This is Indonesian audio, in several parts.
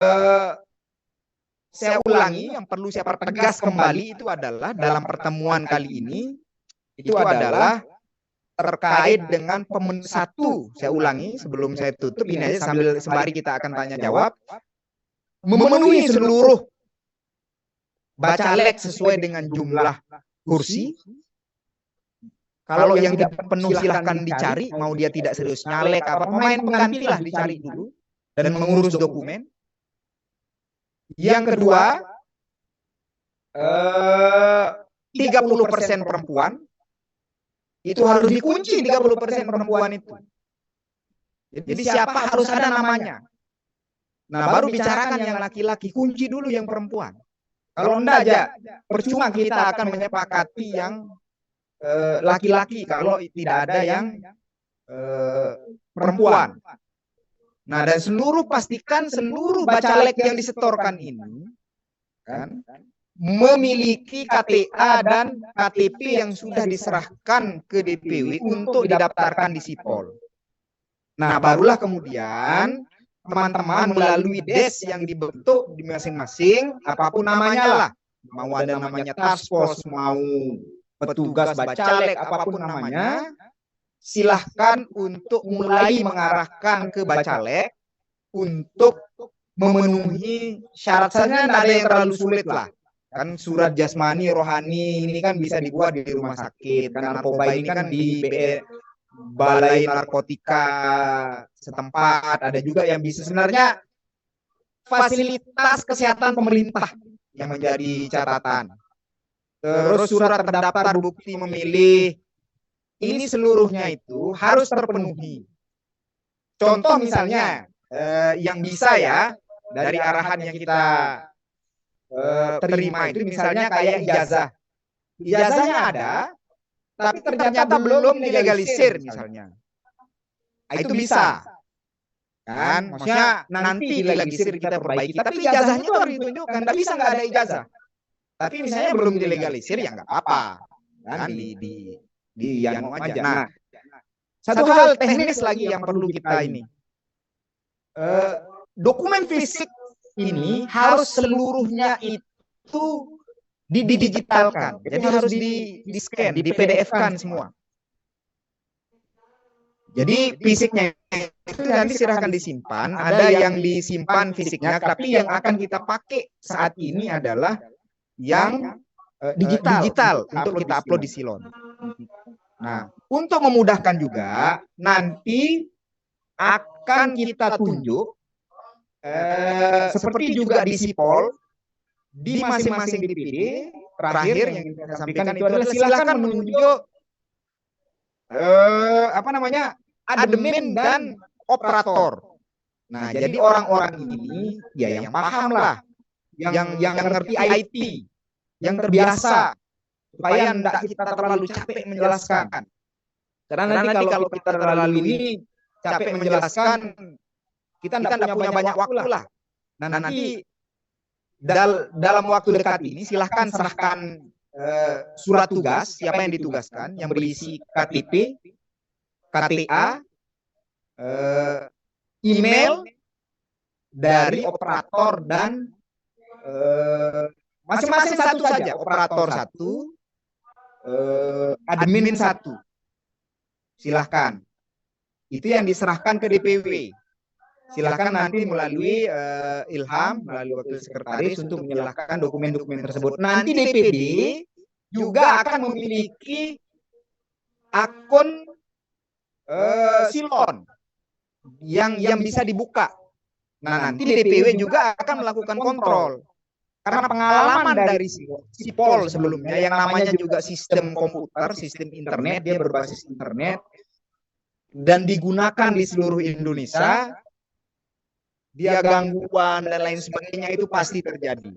eh, saya ulangi, yang perlu saya pertegas kembali itu adalah dalam pertemuan kali ini itu adalah terkait dengan satu, saya ulangi sebelum saya tutup ini aja sambil sembari kita akan tanya jawab, memenuhi seluruh bacalek sesuai dengan jumlah kursi. Kalau yang tidak penuh silahkan dicari, mau dia tidak serius nyalek apa pemain pengganti lah dicari dulu dan mengurus dokumen. Yang kedua, 30% perempuan itu harus dikunci 30% perempuan itu. Jadi siapa harus ada namanya. Nah, baru bicarakan yang laki-laki, kunci dulu yang perempuan. Kalau enggak aja, percuma kita akan menyepakati yang laki-laki kalau tidak ada yang perempuan. Nah, dan pastikan seluruh bacalek yang disetorkan ini kan memiliki KTA dan KTP yang sudah diserahkan ke DPW untuk didaftarkan di Sipol. Nah, barulah kemudian teman-teman melalui des yang dibentuk di masing-masing, apapun namanya lah, mau ada namanya task force, mau petugas bacalek, apapun namanya, silahkan untuk mulai mengarahkan ke bacalek untuk memenuhi syarat saja. Tidak ada yang terlalu sulit lah. Kan surat jasmani, rohani ini kan bisa dibuat di rumah sakit. Kan narkoba ini kan di balai narkotika setempat. Ada juga yang bisa, sebenarnya fasilitas kesehatan pemerintah yang menjadi catatan. Terus surat terdaftar bukti memilih, ini seluruhnya itu harus terpenuhi. Contoh misalnya yang bisa ya dari arahan yang kita terima itu misalnya kayak ijazah. Ijazahnya ada, tapi ternyata belum dilegalisir misalnya. Nah, itu bisa. Kan, maksudnya nanti dilegalisir kita perbaiki, tapi ijazahnya itu harus ditunjukkan. Tidak bisa nggak ada ijazah. Tapi misalnya belum dilegalisir ya nggak apa-apa. Kan di yang mau aja. Nah, satu hal teknis lagi yang perlu kita ini. Dokumen fisik ini harus seluruhnya itu didigitalkan. Jadi harus di-scan, di PDF-kan semua. Jadi fisiknya itu nanti silahkan disimpan. Ada yang disimpan fisiknya, tapi yang akan kita pakai saat ini adalah yang digital untuk kita upload di Silon. Nah, untuk memudahkan juga, nanti akan kita tunjuk seperti juga di Sipol, di masing-masing DPD, terakhir yang kita sampaikan itu adalah silakan menunjuk admin dan operator. Nah, jadi orang-orang ini ya yang paham lah, yang ngerti IT, yang terbiasa, supaya tidak kita terlalu capek menjelaskan. Karena nanti kalau kita terlalu ini capek menjelaskan, kita tidak punya banyak waktu lah. Nah, nanti dalam waktu dekat ini silahkan serahkan surat tugas, siapa yang ditugaskan, yang berisi KTP, KTA, email dari operator dan masing-masing satu saja, operator satu, admin satu. Silahkan. Itu yang diserahkan ke DPW. Silahkan nanti melalui Ilham, melalui wakil sekretaris untuk menyerahkan dokumen-dokumen tersebut. Nanti DPD juga akan memiliki akun Silon yang bisa dibuka. Nah, nanti DPW juga akan melakukan kontrol. Karena pengalaman dari Sipol sebelumnya yang namanya juga sistem komputer, sistem internet, dia berbasis internet dan digunakan di seluruh Indonesia, dia gangguan dan lain sebagainya itu pasti terjadi.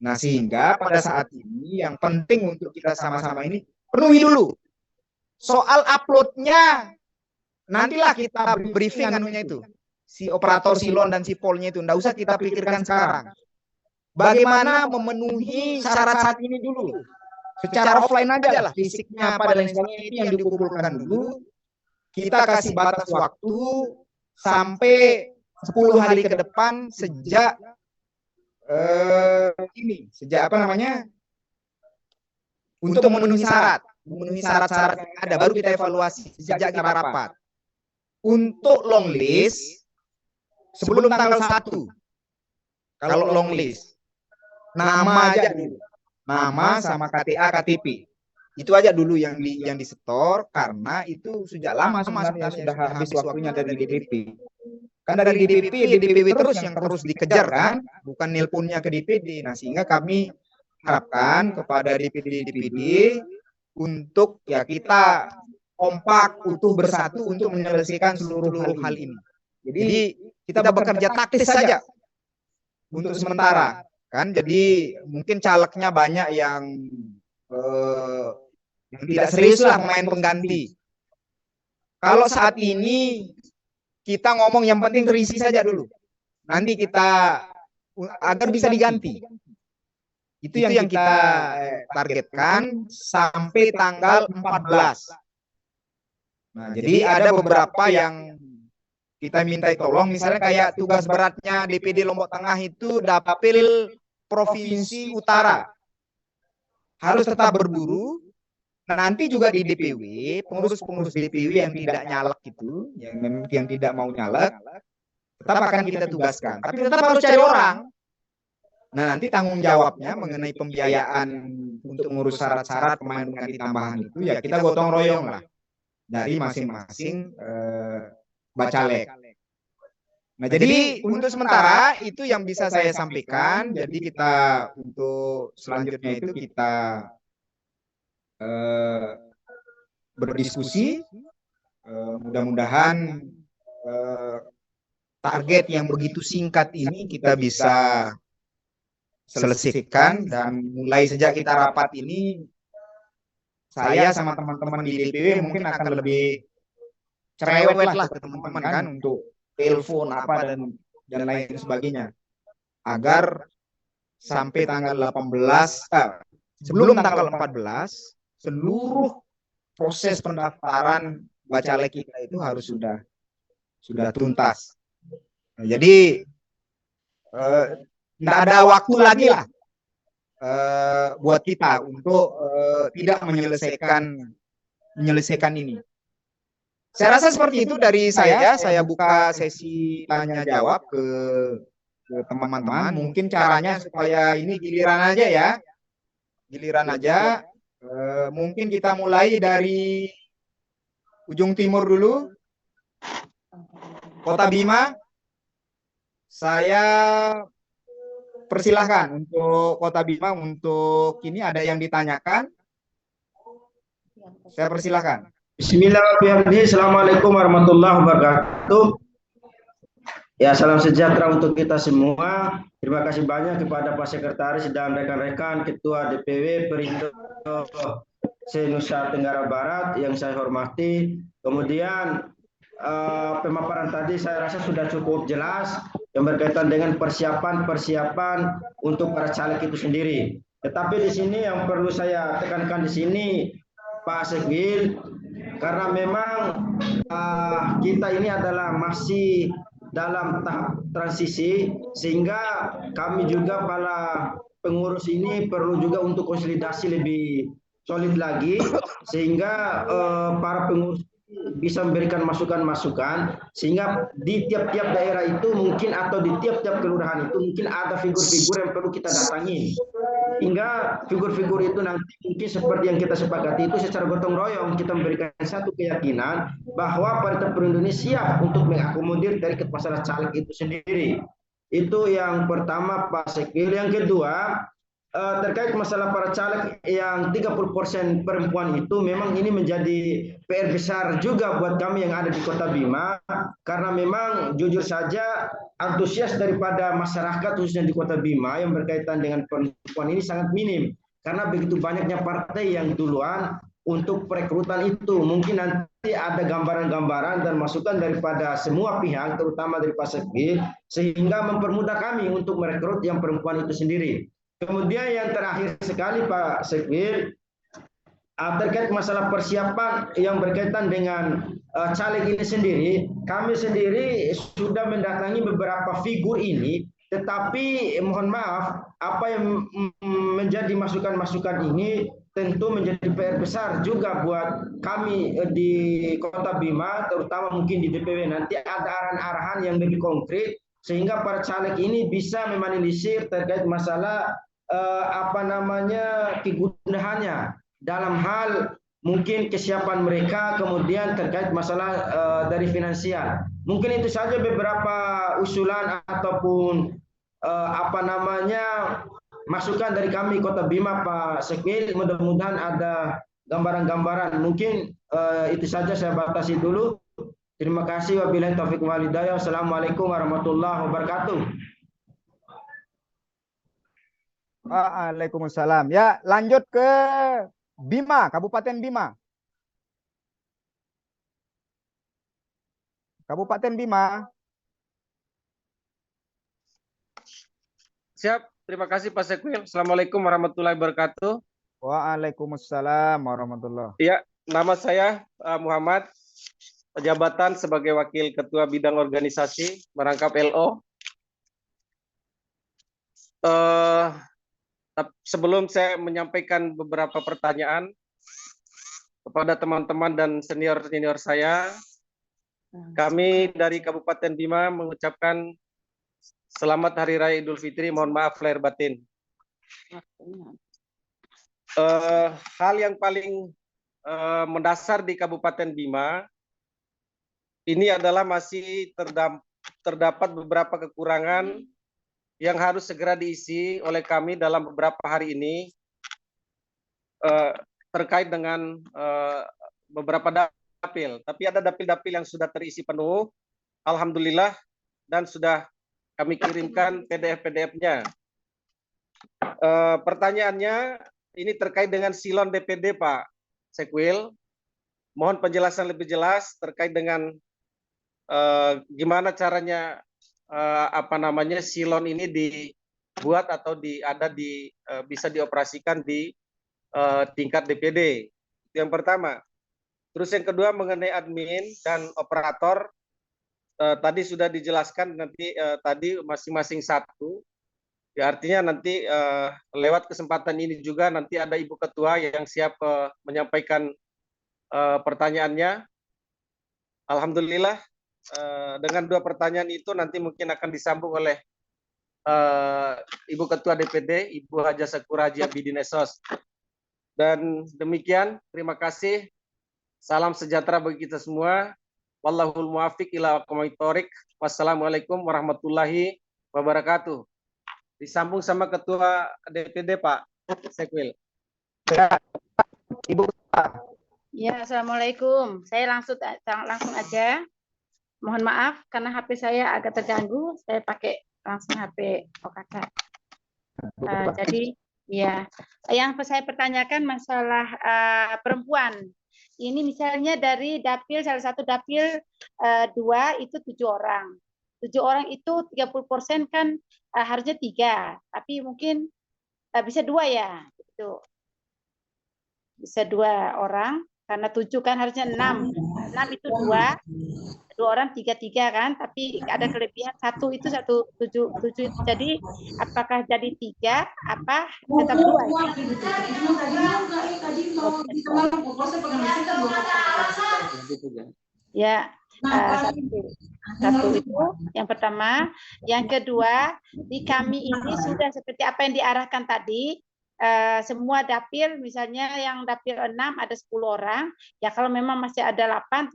Nah, sehingga pada saat ini yang penting untuk kita sama-sama ini penuhi dulu. Soal uploadnya nantilah kita briefing anunya itu. Si operator Silon dan Sipolnya itu enggak usah kita pikirkan sekarang. Bagaimana memenuhi syarat-syarat ini dulu. Secara offline aja lah, fisiknya apa dan lain sebagainya itu yang dikumpulkan dulu. Kita kasih batas waktu sampai 10 hari ke depan sejak sejak apa namanya, untuk memenuhi syarat-syarat yang ada, baru kita evaluasi sejak kita rapat. Untuk long list sebelum tanggal 1. Kalau long list nama aja dulu, nama sama KTA KTP. Itu aja dulu yang disetor, karena itu sejak lama sebenarnya sudah habis waktunya dari DPP. Kan dari DPP terus yang terus dikejar kan, bukan nelponnya ke DPD. Nah, sehingga kami harapkan kepada DPD untuk ya kita kompak, utuh, bersatu untuk menyelesaikan seluruh hal ini. Jadi kita bekerja taktis saja untuk sementara kan. Jadi mungkin calegnya banyak yang tidak serius lah pemain pengganti. Kalau saat ini kita ngomong yang penting terisi saja dulu. Nanti kita agar bisa diganti. Itu yang kita targetkan sampai tanggal 14. Nah, jadi ada beberapa yang kita minta tolong, misalnya kayak tugas beratnya DPD Lombok Tengah itu Dapil Provinsi Utara. Harus tetap berburu. Nanti juga di DPW, pengurus-pengurus DPW yang tidak nyalek itu, yang tidak mau nyalek, tetap akan kita tugaskan. Tapi tetap harus cari orang. Nah, nanti tanggung jawabnya mengenai pembiayaan untuk mengurus syarat-syarat pemain pengganti tambahan itu, ya kita gotong royong lah dari masing-masing bacalek. Nah, jadi untuk sementara itu yang bisa saya sampaikan. Jadi kita untuk selanjutnya itu kita berdiskusi, mudah-mudahan target yang begitu singkat ini kita bisa selesaikan. Dan mulai sejak kita rapat ini, saya sama teman-teman di DPW mungkin akan lebih cerewet lah ke teman-teman kan, untuk telepon apa dan lain sebagainya, agar sampai tanggal 18 sebelum tanggal 14 seluruh proses pendaftaran bacalek kita itu harus sudah tuntas. Nah, jadi tidak ada waktu lagi lah buat kita untuk tidak menyelesaikan ini. Saya rasa seperti itu dari saya. Saya buka sesi tanya jawab ke teman-teman. Mungkin caranya supaya ini giliran aja ya, giliran aja. Mungkin kita mulai dari ujung timur dulu, Kota Bima. Saya persilahkan untuk Kota Bima, untuk ini ada yang ditanyakan. Saya persilahkan. Bismillahirrahmanirrahim. Assalamualaikum warahmatullahi wabarakatuh. Ya, salam sejahtera untuk kita semua. Terima kasih banyak kepada Pak Sekretaris dan rekan-rekan Ketua DPW Perindo se-Nusa Tenggara Barat yang saya hormati. Kemudian pemaparan tadi saya rasa sudah cukup jelas yang berkaitan dengan persiapan untuk para caleg itu sendiri. Tetapi di sini yang perlu saya tekankan di sini, Pak Sekbil, karena memang kita ini adalah masih dalam tahap transisi, sehingga kami juga para pengurus ini perlu juga untuk konsolidasi lebih solid lagi, sehingga para pengurus bisa memberikan masukan-masukan, sehingga di tiap-tiap daerah itu mungkin atau di tiap-tiap kelurahan itu mungkin ada figur-figur yang perlu kita datangi, hingga figur-figur itu nanti mungkin seperti yang kita sepakati itu secara gotong royong kita memberikan satu keyakinan bahwa Partai Perindo ini siap untuk mengakomodir dari masalah caleg itu sendiri. Itu yang pertama, Pak Sekil. Yang kedua, terkait masalah para caleg yang 30% perempuan itu, memang ini menjadi PR besar juga buat kami yang ada di Kota Bima, karena memang jujur saja antusias daripada masyarakat khususnya di Kota Bima yang berkaitan dengan perempuan ini sangat minim, karena begitu banyaknya partai yang duluan untuk perekrutan itu. Mungkin nanti ada gambaran-gambaran dan masukan daripada semua pihak, terutama dari Pak Sekil, sehingga mempermudah kami untuk merekrut yang perempuan itu sendiri. Kemudian yang terakhir sekali, Pak Sekil, terkait masalah persiapan yang berkaitan dengan caleg ini sendiri, kami sendiri sudah mendatangi beberapa figur ini, tetapi mohon maaf, apa yang menjadi masukan-masukan ini tentu menjadi PR besar juga buat kami di Kota Bima, terutama mungkin di DPW nanti ada arahan-arahan yang lebih konkret sehingga para caleg ini bisa meminimalisir terkait masalah kegundahannya dalam hal mungkin kesiapan mereka, kemudian terkait masalah dari finansial. Mungkin itu saja beberapa usulan ataupun masukan dari kami Kota Bima, Pak Sekwil. Mudah-mudahan ada gambaran-gambaran. Mungkin itu saja, saya batasi dulu. Terima kasih. Wabillahi taufiq wal hidayah. Wassalamualaikum warahmatullahi wabarakatuh. Waalaikumsalam. Ya, lanjut ke Bima, Kabupaten Bima. Kabupaten Bima. Siap, terima kasih Pak Sekwil. Assalamualaikum warahmatullahi wabarakatuh. Waalaikumsalam warahmatullahi. Ya, nama saya Muhammad, jabatan sebagai Wakil Ketua Bidang Organisasi merangkap LO. Sebelum saya menyampaikan beberapa pertanyaan kepada teman-teman dan senior-senior saya, kami dari Kabupaten Bima mengucapkan selamat Hari Raya Idul Fitri, mohon maaf lahir batin. Hal yang paling mendasar di Kabupaten Bima ini adalah masih terdapat beberapa kekurangan yang harus segera diisi oleh kami dalam beberapa hari ini terkait dengan beberapa dapil. Tapi ada dapil-dapil yang sudah terisi penuh, alhamdulillah, dan sudah kami kirimkan PDF-PDF-nya. Pertanyaannya ini terkait dengan silon DPD, Pak Sekwil. Mohon penjelasan lebih jelas terkait dengan gimana caranya silon ini dibuat atau bisa dioperasikan di tingkat DPD. Itu yang pertama. Terus yang kedua mengenai admin dan operator, tadi sudah dijelaskan nanti tadi masing-masing satu. Ya, artinya nanti lewat kesempatan ini juga nanti ada Ibu Ketua yang siap menyampaikan pertanyaannya. Alhamdulillah dengan dua pertanyaan itu nanti mungkin akan disambung oleh Ibu Ketua DPD, Ibu Haja Sakura Haji Abidin Esos. Dan demikian, terima kasih. Salam sejahtera bagi kita semua. Wallahul muwaffiq ila aqwamit thoriq. Wassalamualaikum warahmatullahi wabarakatuh. Disambung sama Ketua DPD Pak Sekwil. Ya, Ibu. Ya, Assalamualaikum. Saya langsung aja. Mohon maaf karena HP saya agak terganggu. Saya pakai langsung HP OKK. Jadi ya, yang saya pertanyakan masalah perempuan. Ini misalnya dari dapil, salah satu dapil 2 itu 7 orang. 7 orang itu 30% kan harusnya 3, tapi mungkin bisa 2 ya. Gitu. Bisa 2 orang, karena 7 kan harusnya 6. 6 itu 2 orang 3 kan, tapi ada kelebihan 1 itu 7. Jadi apakah jadi 3 apa tetap 2 ya? Satu itu yang pertama. Yang kedua, di kami ini sudah seperti apa yang diarahkan tadi. Semua dapil, misalnya yang dapil 6 ada 10 orang, ya kalau memang masih ada 8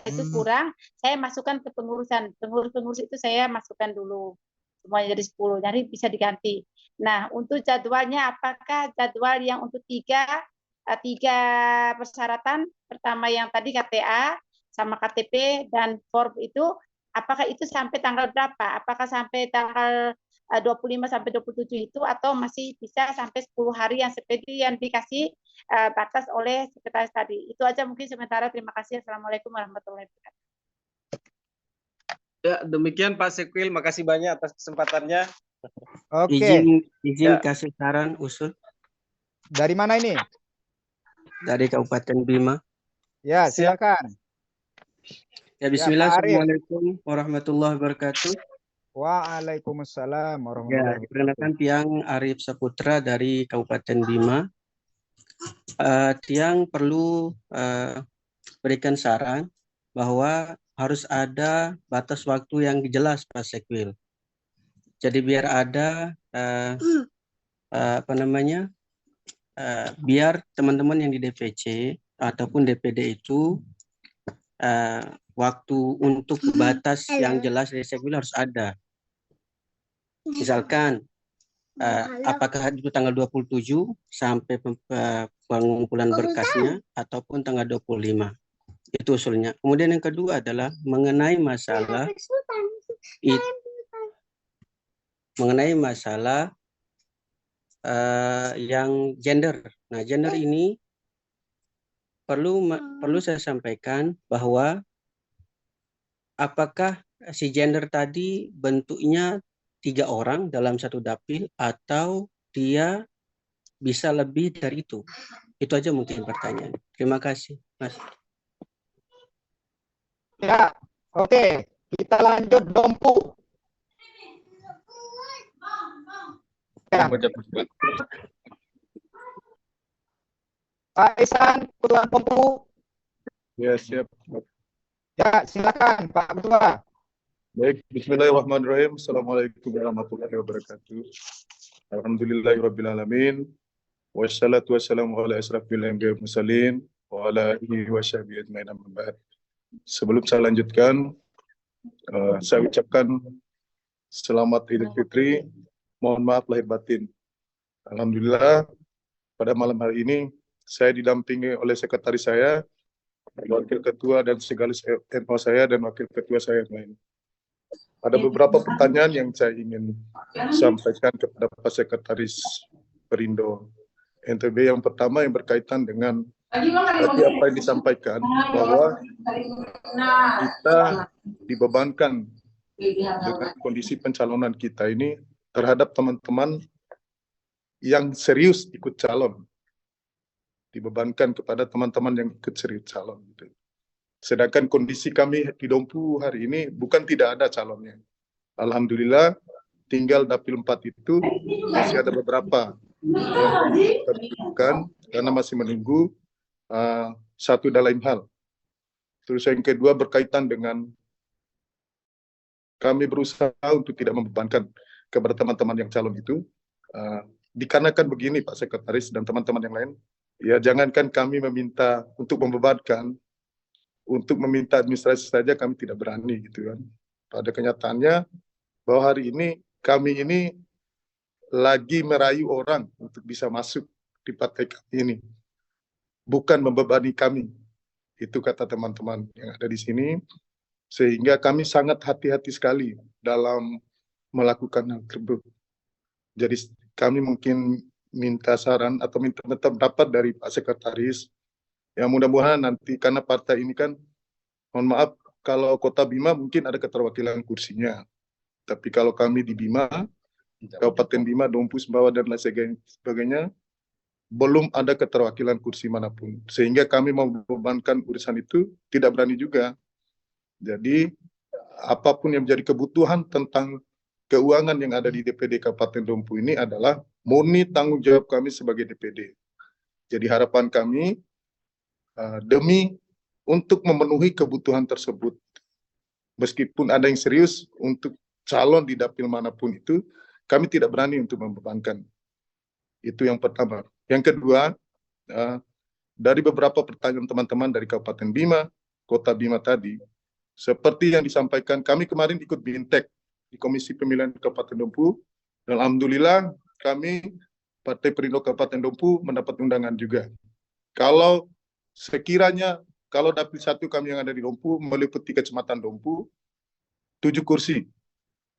itu kurang, saya masukkan ke pengurusan. Pengurus itu saya masukkan dulu semuanya jadi 10, jadi bisa diganti. Nah, untuk jadwalnya, apakah jadwal yang untuk tiga persyaratan, pertama yang tadi KTA sama KTP dan form itu, apakah itu sampai tanggal berapa? Apakah sampai tanggal 25 sampai 27 itu, atau masih bisa sampai 10 hari yang seperti yang dikasih batas oleh sekretaris tadi? Itu aja mungkin sementara. Terima kasih. Assalamualaikum warahmatullahi wabarakatuh. Ya, demikian Pak Sekwil. Makasih banyak atas kesempatannya. Oke. Izin kasih saran usul. Dari mana ini? dari Kabupaten Bima. Ya, silakan. Ya, Ya, Bismillah. Pak Arif. Assalamualaikum warahmatullahi wabarakatuh. Waalaikumsalam Ya, warahmatullahi wabarakatuh. diperkenalkan Tiang Arif Saputra dari Kabupaten Bima. Tiang perlu berikan saran bahwa harus ada batas waktu yang jelas Pak Sekwil. Jadi biar ada biar teman-teman yang di DPC ataupun DPD itu waktu untuk batas yang jelas dari Sekwil harus ada. Misalkan apakah itu tanggal 27 sampai pengumpulan berkasnya ataupun tanggal 25. Itu usulnya. Kemudian yang kedua adalah mengenai masalah yang gender. Nah, gender ini perlu saya sampaikan bahwa apakah si gender tadi bentuknya 3 orang dalam satu dapil atau dia bisa lebih dari itu. Itu aja mungkin pertanyaan. Terima kasih, Mas. Ya, oke. Kita lanjut Dompu. Ya. Pak Isan, Ketua Dompu. Ya, siap. Ya, silakan Pak Ketua. Baik, bismillahirrahmanirrahim. Assalamualaikum warahmatullahi wabarakatuh. Alhamdulillahirrabbilalamin. Wassalatu wassalamu ala asrafil anbiya'i wal mursalin wa ala alihi wa sahbihi ajmain amma ba'd. Sebelum saya lanjutkan, saya ucapkan selamat Idul Fitri. Mohon maaf lahir batin. Alhamdulillah, pada malam hari ini saya didampingi oleh sekretaris saya, wakil ketua dan segalis NO saya dan wakil ketua saya yang lain. Ada beberapa pertanyaan yang saya ingin sampaikan kepada Pak Sekretaris Perindo NTB. Yang pertama yang berkaitan dengan tadi apa yang disampaikan bahwa kita dibebankan dengan kondisi pencalonan kita ini terhadap teman-teman yang serius ikut calon, dibebankan kepada teman-teman yang ikut serius calon. Sedangkan kondisi kami di Dompu hari ini bukan tidak ada calonnya. Alhamdulillah, tinggal dapil 4 itu masih ada beberapa yang terbuka karena masih menunggu satu dan lain hal. Terus yang kedua berkaitan dengan kami berusaha untuk tidak membebankan kepada teman-teman yang calon itu. Dikarenakan begini Pak Sekretaris dan teman-teman yang lain, ya jangankan kami meminta untuk membebankan, untuk meminta administrasi saja kami tidak berani gitu kan. Pada kenyataannya bahwa hari ini kami ini lagi merayu orang untuk bisa masuk di partai kami ini, bukan membebani kami. Itu kata teman-teman yang ada di sini, sehingga kami sangat hati-hati sekali dalam melakukan hal tersebut. Jadi kami mungkin minta saran atau minta pendapat dari Pak Sekretaris. Ya mudah-mudahan nanti, karena partai ini kan, mohon maaf, kalau Kota Bima mungkin ada keterwakilan kursinya. Tapi kalau kami di Bima, Kabupaten Bima, Dompu, Sumbawa, dan lain sebagainya, belum ada keterwakilan kursi manapun. Sehingga kami mau membebankan urusan itu tidak berani juga. Jadi, apapun yang menjadi kebutuhan tentang keuangan yang ada di DPD Kabupaten Dompu ini adalah murni tanggung jawab kami sebagai DPD. Jadi harapan kami, demi untuk memenuhi kebutuhan tersebut, meskipun ada yang serius untuk calon di dapil manapun itu, kami tidak berani untuk membebankan. Itu yang pertama. Yang kedua, dari beberapa pertanyaan teman-teman dari Kabupaten Bima, Kota Bima tadi, seperti yang disampaikan, kami kemarin ikut Bintek di Komisi Pemilihan Kabupaten Dompu, dan alhamdulillah kami Partai Perindo Kabupaten Dompu mendapat undangan juga. Kalau sekiranya, kalau dapil 1 kami yang ada di Dompu meliputi Kecamatan Dompu, 7 kursi.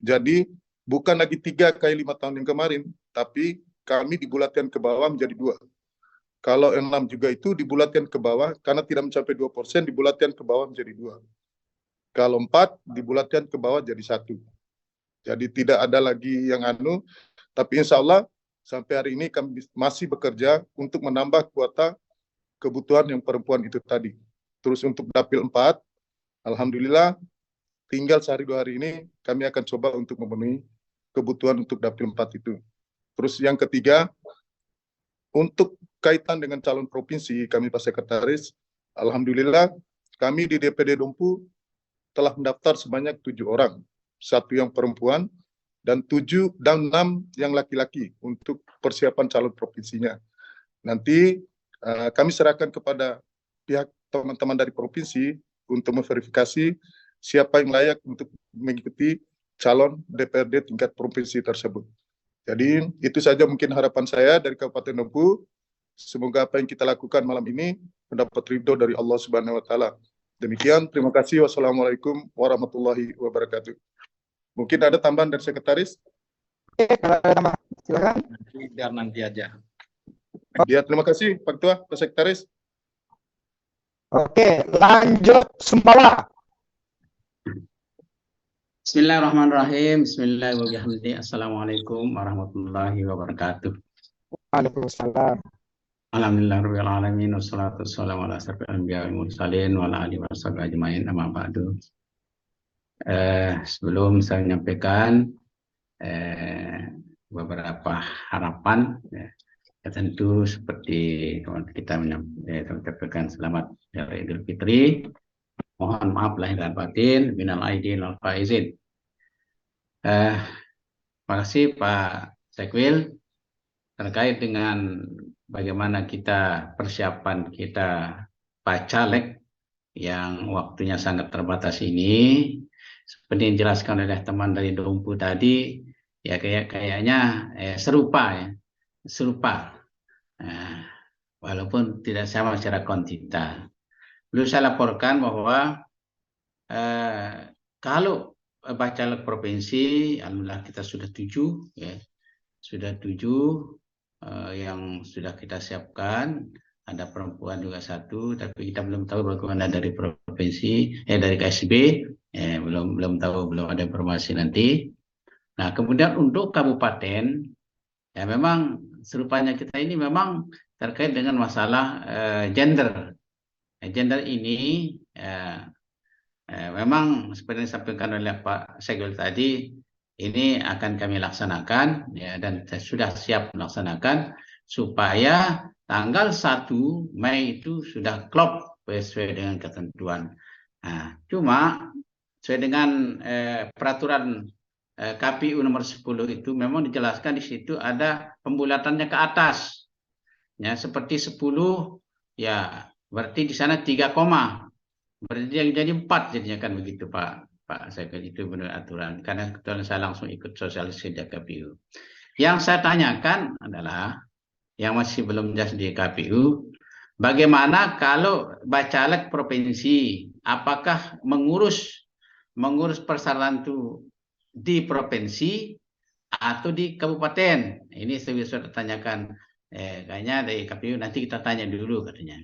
Jadi bukan lagi 3 kayak 5 tahun yang kemarin, tapi kami dibulatkan ke bawah menjadi 2. Kalau 6 juga itu dibulatkan ke bawah, karena tidak mencapai 2%, dibulatkan ke bawah menjadi 2. Kalau 4, dibulatkan ke bawah jadi 1. Jadi tidak ada lagi yang tapi insya Allah sampai hari ini kami masih bekerja untuk menambah kuota kebutuhan yang perempuan itu tadi. Terus untuk dapil 4, alhamdulillah tinggal sehari 2 hari ini kami akan coba untuk memenuhi kebutuhan untuk dapil 4 itu. Terus yang ketiga, untuk kaitan dengan calon provinsi kami Pak Sekretaris, alhamdulillah kami di DPD Dompu telah mendaftar sebanyak 7 orang, 1 yang perempuan dan 6 yang laki-laki untuk persiapan calon provinsinya. Nanti kami serahkan kepada pihak teman-teman dari provinsi untuk memverifikasi siapa yang layak untuk mengikuti calon DPRD tingkat provinsi tersebut. Jadi itu saja mungkin harapan saya dari Kabupaten Dompu. Semoga apa yang kita lakukan malam ini mendapat ridho dari Allah Subhanahu wa taala. Demikian, terima kasih. Wassalamualaikum warahmatullahi wabarakatuh. Mungkin ada tambahan dari sekretaris? Kalau ada tambah, silakan. Biar nanti aja. Ya, terima kasih Pak Ketua, Pak Sekretaris. Oke, lanjut Sumbawa. Bismillahirrahmanirrahim. Bismillahirrahmanirrahim. Assalamualaikum warahmatullahi wabarakatuh. Waalaikumsalam. Alhamdulillahirabbil alamin wassalatu wassalamu ala asyrofil anbiya'i wal mursalin wa ala alihi washabihi ajmain amma ba'du. Sebelum saya menyampaikan beberapa harapan, tentu seperti kita menyampaikan selamat hari Idul Fitri. Mohon maaf lahir dan batin, minal aidin wal faizin. Terima kasih Pak Sekwil terkait dengan bagaimana kita persiapan kita Pak Caleg yang waktunya sangat terbatas ini. Seperti yang dijelaskan oleh teman dari Dompu tadi, ya kayaknya serupa ya. Serupa, walaupun tidak sama secara kuantitas. Perlu saya laporkan bahwa kalau bacalek provinsi, alhamdulillah kita sudah 7, ya, sudah 7 yang sudah kita siapkan. Ada perempuan juga 1, tapi kita belum tahu bagaimana dari provinsi, dari KSB, belum tahu, belum ada informasi nanti. Nah, kemudian untuk kabupaten, ya memang serupanya kita ini memang terkait dengan masalah gender. Gender ini memang seperti yang disampaikan oleh Pak Segel tadi, ini akan kami laksanakan, ya, dan sudah siap melaksanakan supaya tanggal 1 Mei itu sudah klop sesuai dengan ketentuan. Nah, cuma sesuai dengan peraturan KPU nomor 10 itu memang dijelaskan di situ ada pembulatannya ke atas. Ya, seperti 10, ya berarti di sana 3 koma. Berarti yang jadi 4 jadinya kan begitu Pak saya itu benar aturan. Karena kebetulan saya langsung ikut sosialisasi di KPU. Yang saya tanyakan adalah yang masih belum jelas di KPU, bagaimana kalau bacalek provinsi, apakah mengurus persyaratan itu di provinsi atau di kabupaten? Ini saya sudah tanyakan, kayaknya dari KPU nanti kita tanya dulu katanya.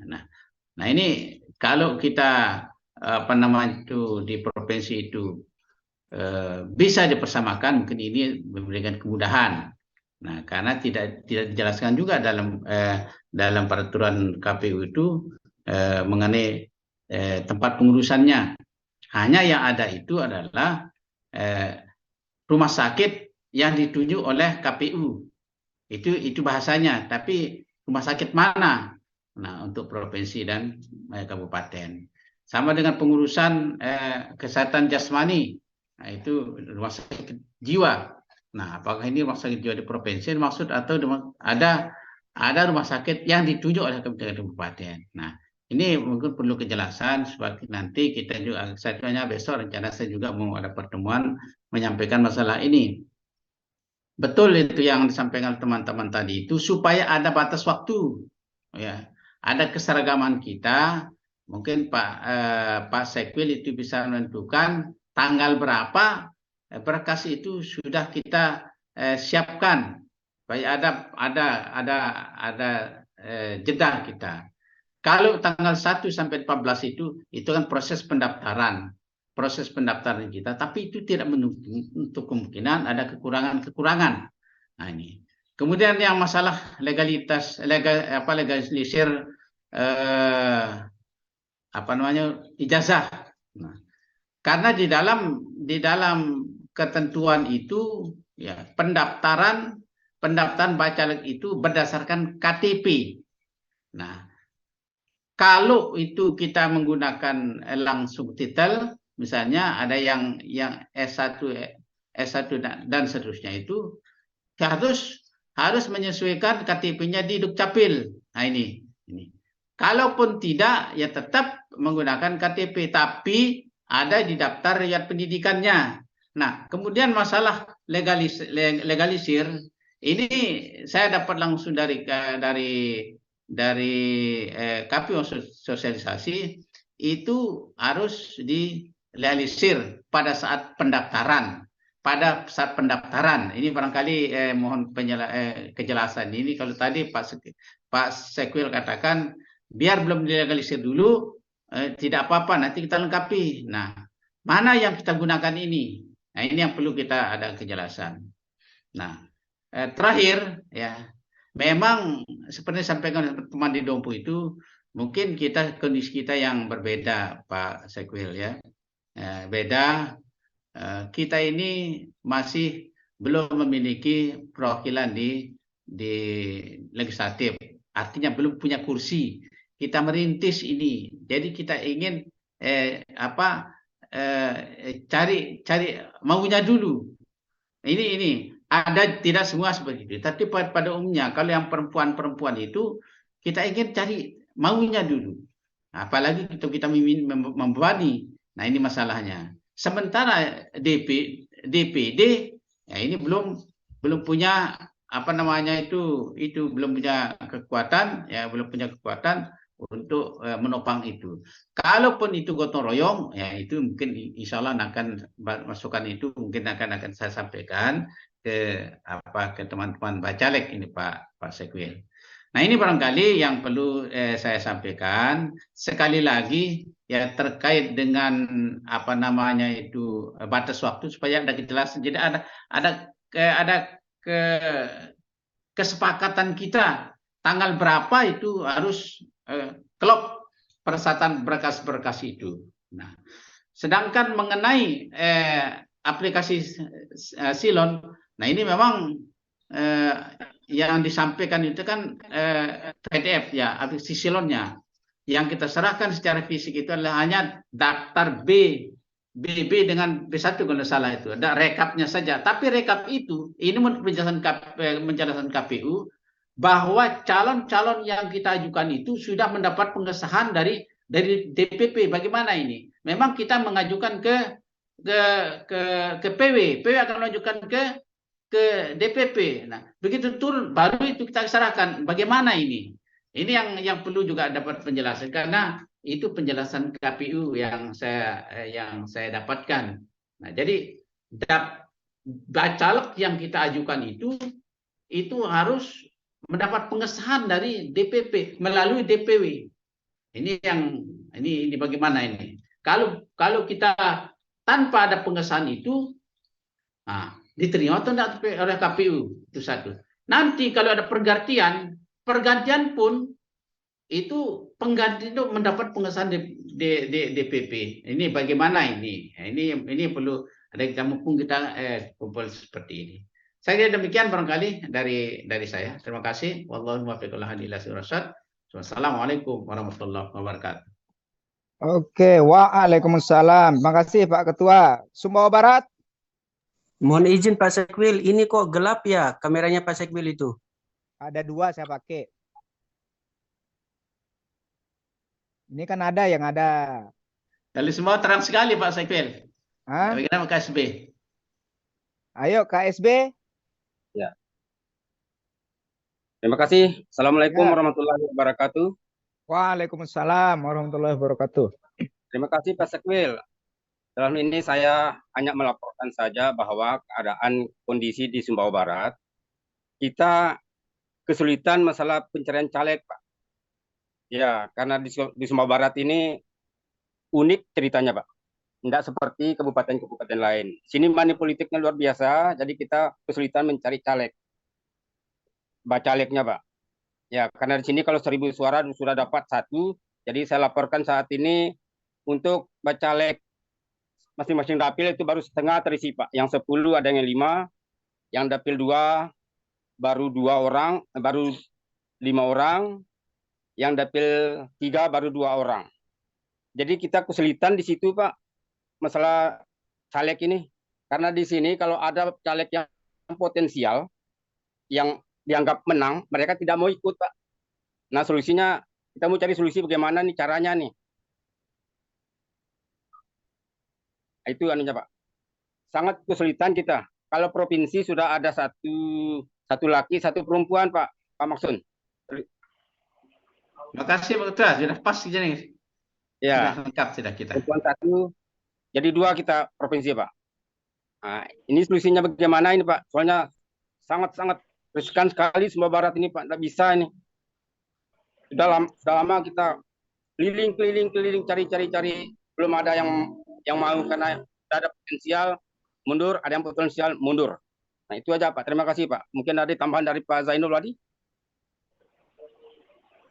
Nah ini kalau kita di provinsi itu bisa dipersamakan, mungkin ini memberikan kemudahan. Nah, karena tidak dijelaskan juga dalam peraturan KPU itu mengenai tempat pengurusannya. Hanya yang ada itu adalah rumah sakit yang ditunjuk oleh KPU. Itu bahasanya, tapi rumah sakit mana? Nah, untuk provinsi dan kabupaten. Sama dengan pengurusan kesehatan jasmani. Nah, itu rumah sakit jiwa. Nah, apakah ini rumah sakit jiwa di provinsi maksud atau ada rumah sakit yang ditunjuk oleh kabupaten. Nah, ini mungkin perlu kejelasan supaya nanti kita juga, saya besok rencana saya juga mau ada pertemuan menyampaikan masalah ini. Betul itu yang disampaikan teman-teman tadi itu supaya ada batas waktu, ya, ada keseragaman kita. Mungkin Pak Sekwil itu bisa menentukan tanggal berapa berkas itu sudah kita siapkan, supaya ada jeda kita. Kalau tanggal 1 sampai 14 itu kan proses pendaftaran kita, tapi itu tidak menutup kemungkinan ada kekurangan. Nah, ini. Kemudian yang masalah legalisir apa namanya, ijazah. Nah, karena di dalam ketentuan itu ya pendaftaran bacalek itu berdasarkan KTP. Nah, kalau itu kita menggunakan langsung titel, misalnya ada yang S1 dan seterusnya, itu harus menyesuaikan KTP-nya di Dukcapil. Nah, ini. Kalaupun tidak, ya tetap menggunakan KTP, tapi ada di daftar riwayat pendidikannya. Nah, kemudian masalah legalisir, ini saya dapat langsung dari KPU sosialisasi, itu harus dilegalisir pada saat pendaftaran. Ini barangkali mohon kejelasan. Ini kalau tadi Pak Sekwil katakan biar belum dilegalisir dulu, tidak apa-apa, nanti kita lengkapi. Nah, mana yang kita gunakan ini? Nah, ini yang perlu kita ada kejelasan. Nah, terakhir ya, memang seperti disampaikan teman di Dompu itu, mungkin kondisi kita yang berbeda, Pak Sekwil ya. Beda. Kita ini masih belum memiliki perwakilan di legislatif, artinya belum punya kursi. Kita merintis ini, jadi kita ingin cari maunya dulu. Ini ada, tidak semua seperti itu, tapi pada umumnya kalau yang perempuan itu kita ingin cari maunya dulu, apalagi kita membebani. Nah, ini masalahnya. Sementara DPD ya ini belum punya itu belum punya kekuatan ya, untuk menopang itu. Kalaupun itu gotong royong ya, itu mungkin insya Allah akan masukan itu mungkin akan saya sampaikan ke teman-teman bacalek ini Pak Sekwil. Nah, ini barangkali yang perlu saya sampaikan. Sekali lagi ya, terkait dengan batas waktu supaya ada kejelasan. Jadi ada kesepakatan kita tanggal berapa itu harus klop persyaratan berkas-berkas itu. Nah, sedangkan mengenai aplikasi Silon, nah ini memang yang disampaikan itu kan PDF ya, aplikasi Silonnya. Yang kita serahkan secara fisik itu adalah hanya daftar BB dengan B1 kalau salah itu. Ada rekapnya saja. Tapi rekap itu, ini menurut penjelasan KPU, bahwa calon-calon yang kita ajukan itu sudah mendapat pengesahan dari DPP. Bagaimana ini? Memang kita mengajukan ke PW. PW akan mengajukan ke DPP. Nah, begitu turun baru itu kita serahkan. Bagaimana ini? Ini yang perlu juga dapat penjelasan, karena itu penjelasan KPU yang saya dapatkan. Nah, jadi bacalek yang kita ajukan itu harus mendapat pengesahan dari DPP melalui DPW. Ini bagaimana ini? Kalau kita tanpa ada pengesahan itu, diterima atau tidak oleh KPU, itu satu. Nanti kalau ada pergantian pun itu pengganti itu mendapat pengesahan DPP. Ini bagaimana ini? Ini perlu ada mumpung kita kumpul seperti ini. Saya kira demikian barangkali dari saya. Terima kasih. Wallahu muwaffiq ila hadillahi rasyad. Wassalamualaikum warahmatullahi wabarakatuh. Oke, waalaikumsalam. Terima kasih Pak Ketua. Sumbawa Barat. Mohon izin Pak Sekwil, ini kok gelap ya kameranya Pak Sekwil itu? Ada dua saya pakai. Ini kan ada yang ada. Kalau semua terang sekali Pak Sekwil. Bagaimana KSB? Ayo KSB. Ya. Terima kasih. Assalamualaikum warahmatullahi wabarakatuh. Waalaikumsalam warahmatullahi wabarakatuh. Terima kasih Pak Sekwil. Dalam ini saya hanya melaporkan saja bahwa keadaan kondisi di Sumbawa Barat, kita kesulitan masalah pencarian caleg, Pak. Ya, karena di Sumbawa Barat ini unik ceritanya, Pak. Tidak seperti kabupaten-kabupaten lain. Sini money politiknya luar biasa, jadi kita kesulitan mencari caleg. Bacaleknya, Pak. Ya, karena di sini kalau 1.000 suara sudah dapat 1, jadi saya laporkan saat ini untuk bacalek masing-masing dapil itu baru setengah terisi, Pak. Yang 10 ada yang 5, yang dapil 2 baru 2 orang, baru 5 orang, yang dapil 3 baru 2 orang. Jadi kita kesulitan di situ, Pak, masalah caleg ini. Karena di sini kalau ada caleg yang potensial, yang dianggap menang, mereka tidak mau ikut, Pak. Nah, solusinya, kita mau cari solusi bagaimana nih caranya nih. Nah, itu anunya, Pak. Sangat kesulitan kita. Kalau provinsi sudah ada satu laki, 1 perempuan, Pak Maksun. Terima kasih Pak Ketua, sudah pas ini. Ya, Sudah lengkap sudah kita. perempuan 1, jadi 2 kita provinsi, Pak. Nah, ini solusinya bagaimana ini, Pak? Soalnya sangat-sangat riskan sekali Sumbawa Barat ini, Pak. Tidak bisa ini. Sudah lama kita keliling, cari. Belum ada yang mau, karena sudah ada potensial mundur, ada yang potensial mundur. Nah, itu aja, Pak. Terima kasih, Pak. Mungkin ada tambahan dari Pak Zainul tadi?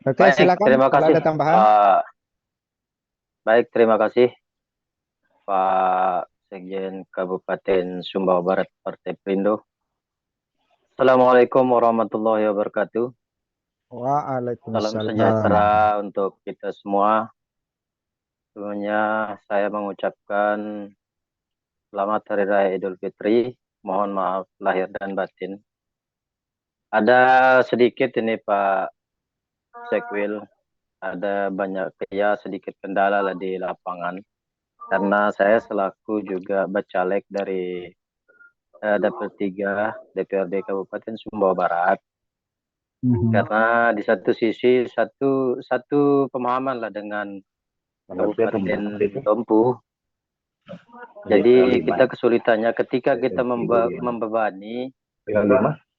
Oke, Baik, silakan terima kalau kasih. ada tambahan. Baik, terima kasih Pak Sekjen Kabupaten Sumbawa Barat Partai Perindo. Assalamualaikum warahmatullahi wabarakatuh. Waalaikumsalam. Salam sejahtera untuk kita semua. Sebelumnya saya mengucapkan selamat Hari Raya Idul Fitri. Mohon maaf lahir dan batin. Ada sedikit ini Pak Sekwil, ada banyak sedikit kendala lah di lapangan. Karena saya selaku juga bacalek dari Dapil 3 DPRD Kabupaten Sumbawa Barat. Karena di satu sisi satu pemahaman lah dengan Kabupaten Tompu. Jadi kita kesulitannya ketika kita membebani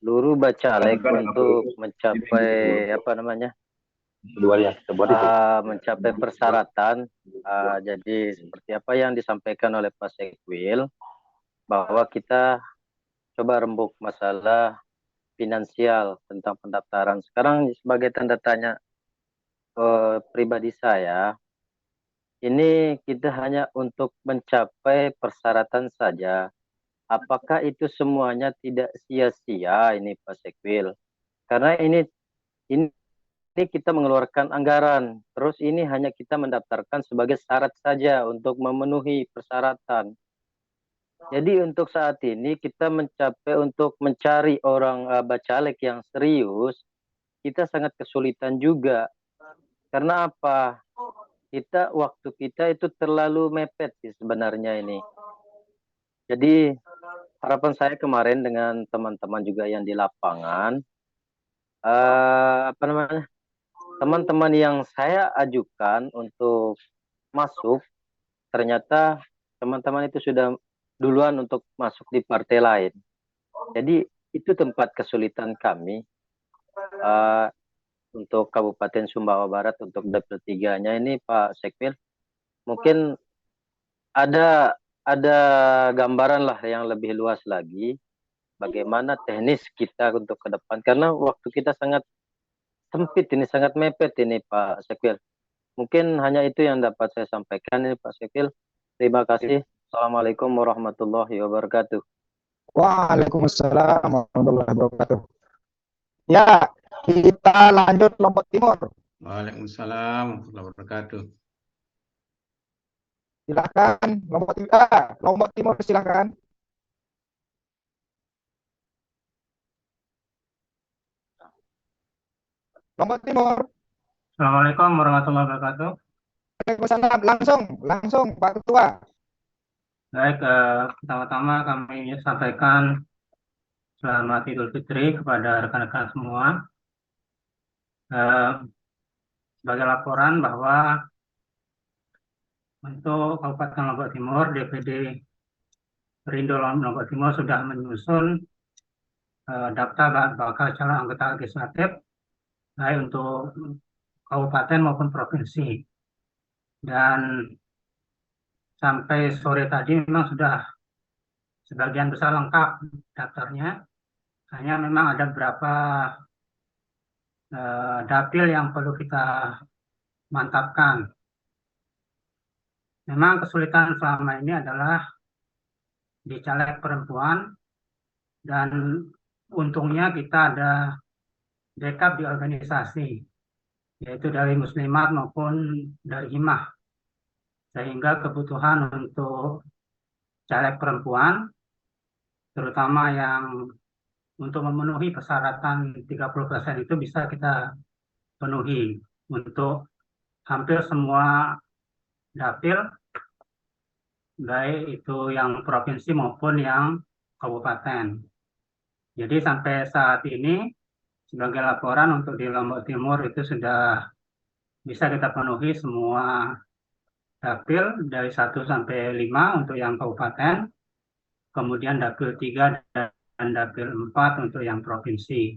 seluruh bacalek untuk mencapai mencapai persyaratan. Jadi seperti apa yang disampaikan oleh Pak Sekwil, bahwa kita coba rembuk masalah finansial tentang pendaftaran. Sekarang sebagai tanda tanya pribadi saya, ini kita hanya untuk mencapai persyaratan saja. Apakah itu semuanya tidak sia-sia ini Pak Sekwil? Karena ini kita mengeluarkan anggaran, terus ini hanya kita mendaftarkan sebagai syarat saja untuk memenuhi persyaratan. Jadi untuk saat ini kita mencapai untuk mencari orang bacalek yang serius, kita sangat kesulitan juga. Karena apa? Waktu kita itu terlalu mepet sih sebenarnya ini. Jadi harapan saya kemarin dengan teman-teman juga yang di lapangan, teman-teman yang saya ajukan untuk masuk, ternyata teman-teman itu sudah duluan untuk masuk di partai lain. Jadi itu tempat kesulitan kami untuk Kabupaten Sumbawa Barat, untuk Dapil 3-nya ini Pak Sekwil. Mungkin ada gambaran lah yang lebih luas lagi bagaimana teknis kita untuk ke depan, karena waktu kita sangat sempit ini, sangat mepet ini Pak Sekwil. Mungkin hanya itu yang dapat saya sampaikan ini Pak Sekwil. Terima kasih. Assalamualaikum warahmatullahi wabarakatuh. Waalaikumsalam warahmatullahi wabarakatuh. Ya, kita lanjut Lombok Timur. Waalaikumsalam warahmatullahi wabarakatuh. Silakan Lombok Timur silakan. Lombok Timur. Assalamualaikum warahmatullahi wabarakatuh. Waalaikumsalam. Langsung Pak Ketua. Baik, pertama-tama kami sampaikan selamat Idul Fitri kepada rekan-rekan semua. Sebagai laporan bahwa untuk Kabupaten Lombok Timur, DPD Perindo Lombok Timur sudah menyusun daftar bakal calon anggota legislatif baik untuk kabupaten maupun provinsi. Dan sampai sore tadi memang sudah sebagian besar lengkap daftarnya. Hanya memang ada beberapa dapil yang perlu kita mantapkan. Memang kesulitan selama ini adalah di caleg perempuan, dan untungnya kita ada backup di organisasi, yaitu dari Muslimat maupun dari Himah, sehingga kebutuhan untuk caleg perempuan, terutama yang untuk memenuhi persyaratan 30% itu bisa kita penuhi untuk hampir semua dapil, baik itu yang provinsi maupun yang kabupaten. Jadi sampai saat ini, sebagai laporan untuk di Lombok Timur itu sudah bisa kita penuhi semua dapil dari 1 sampai 5 untuk yang kabupaten, kemudian dapil 3 dan dapil 4 untuk yang provinsi.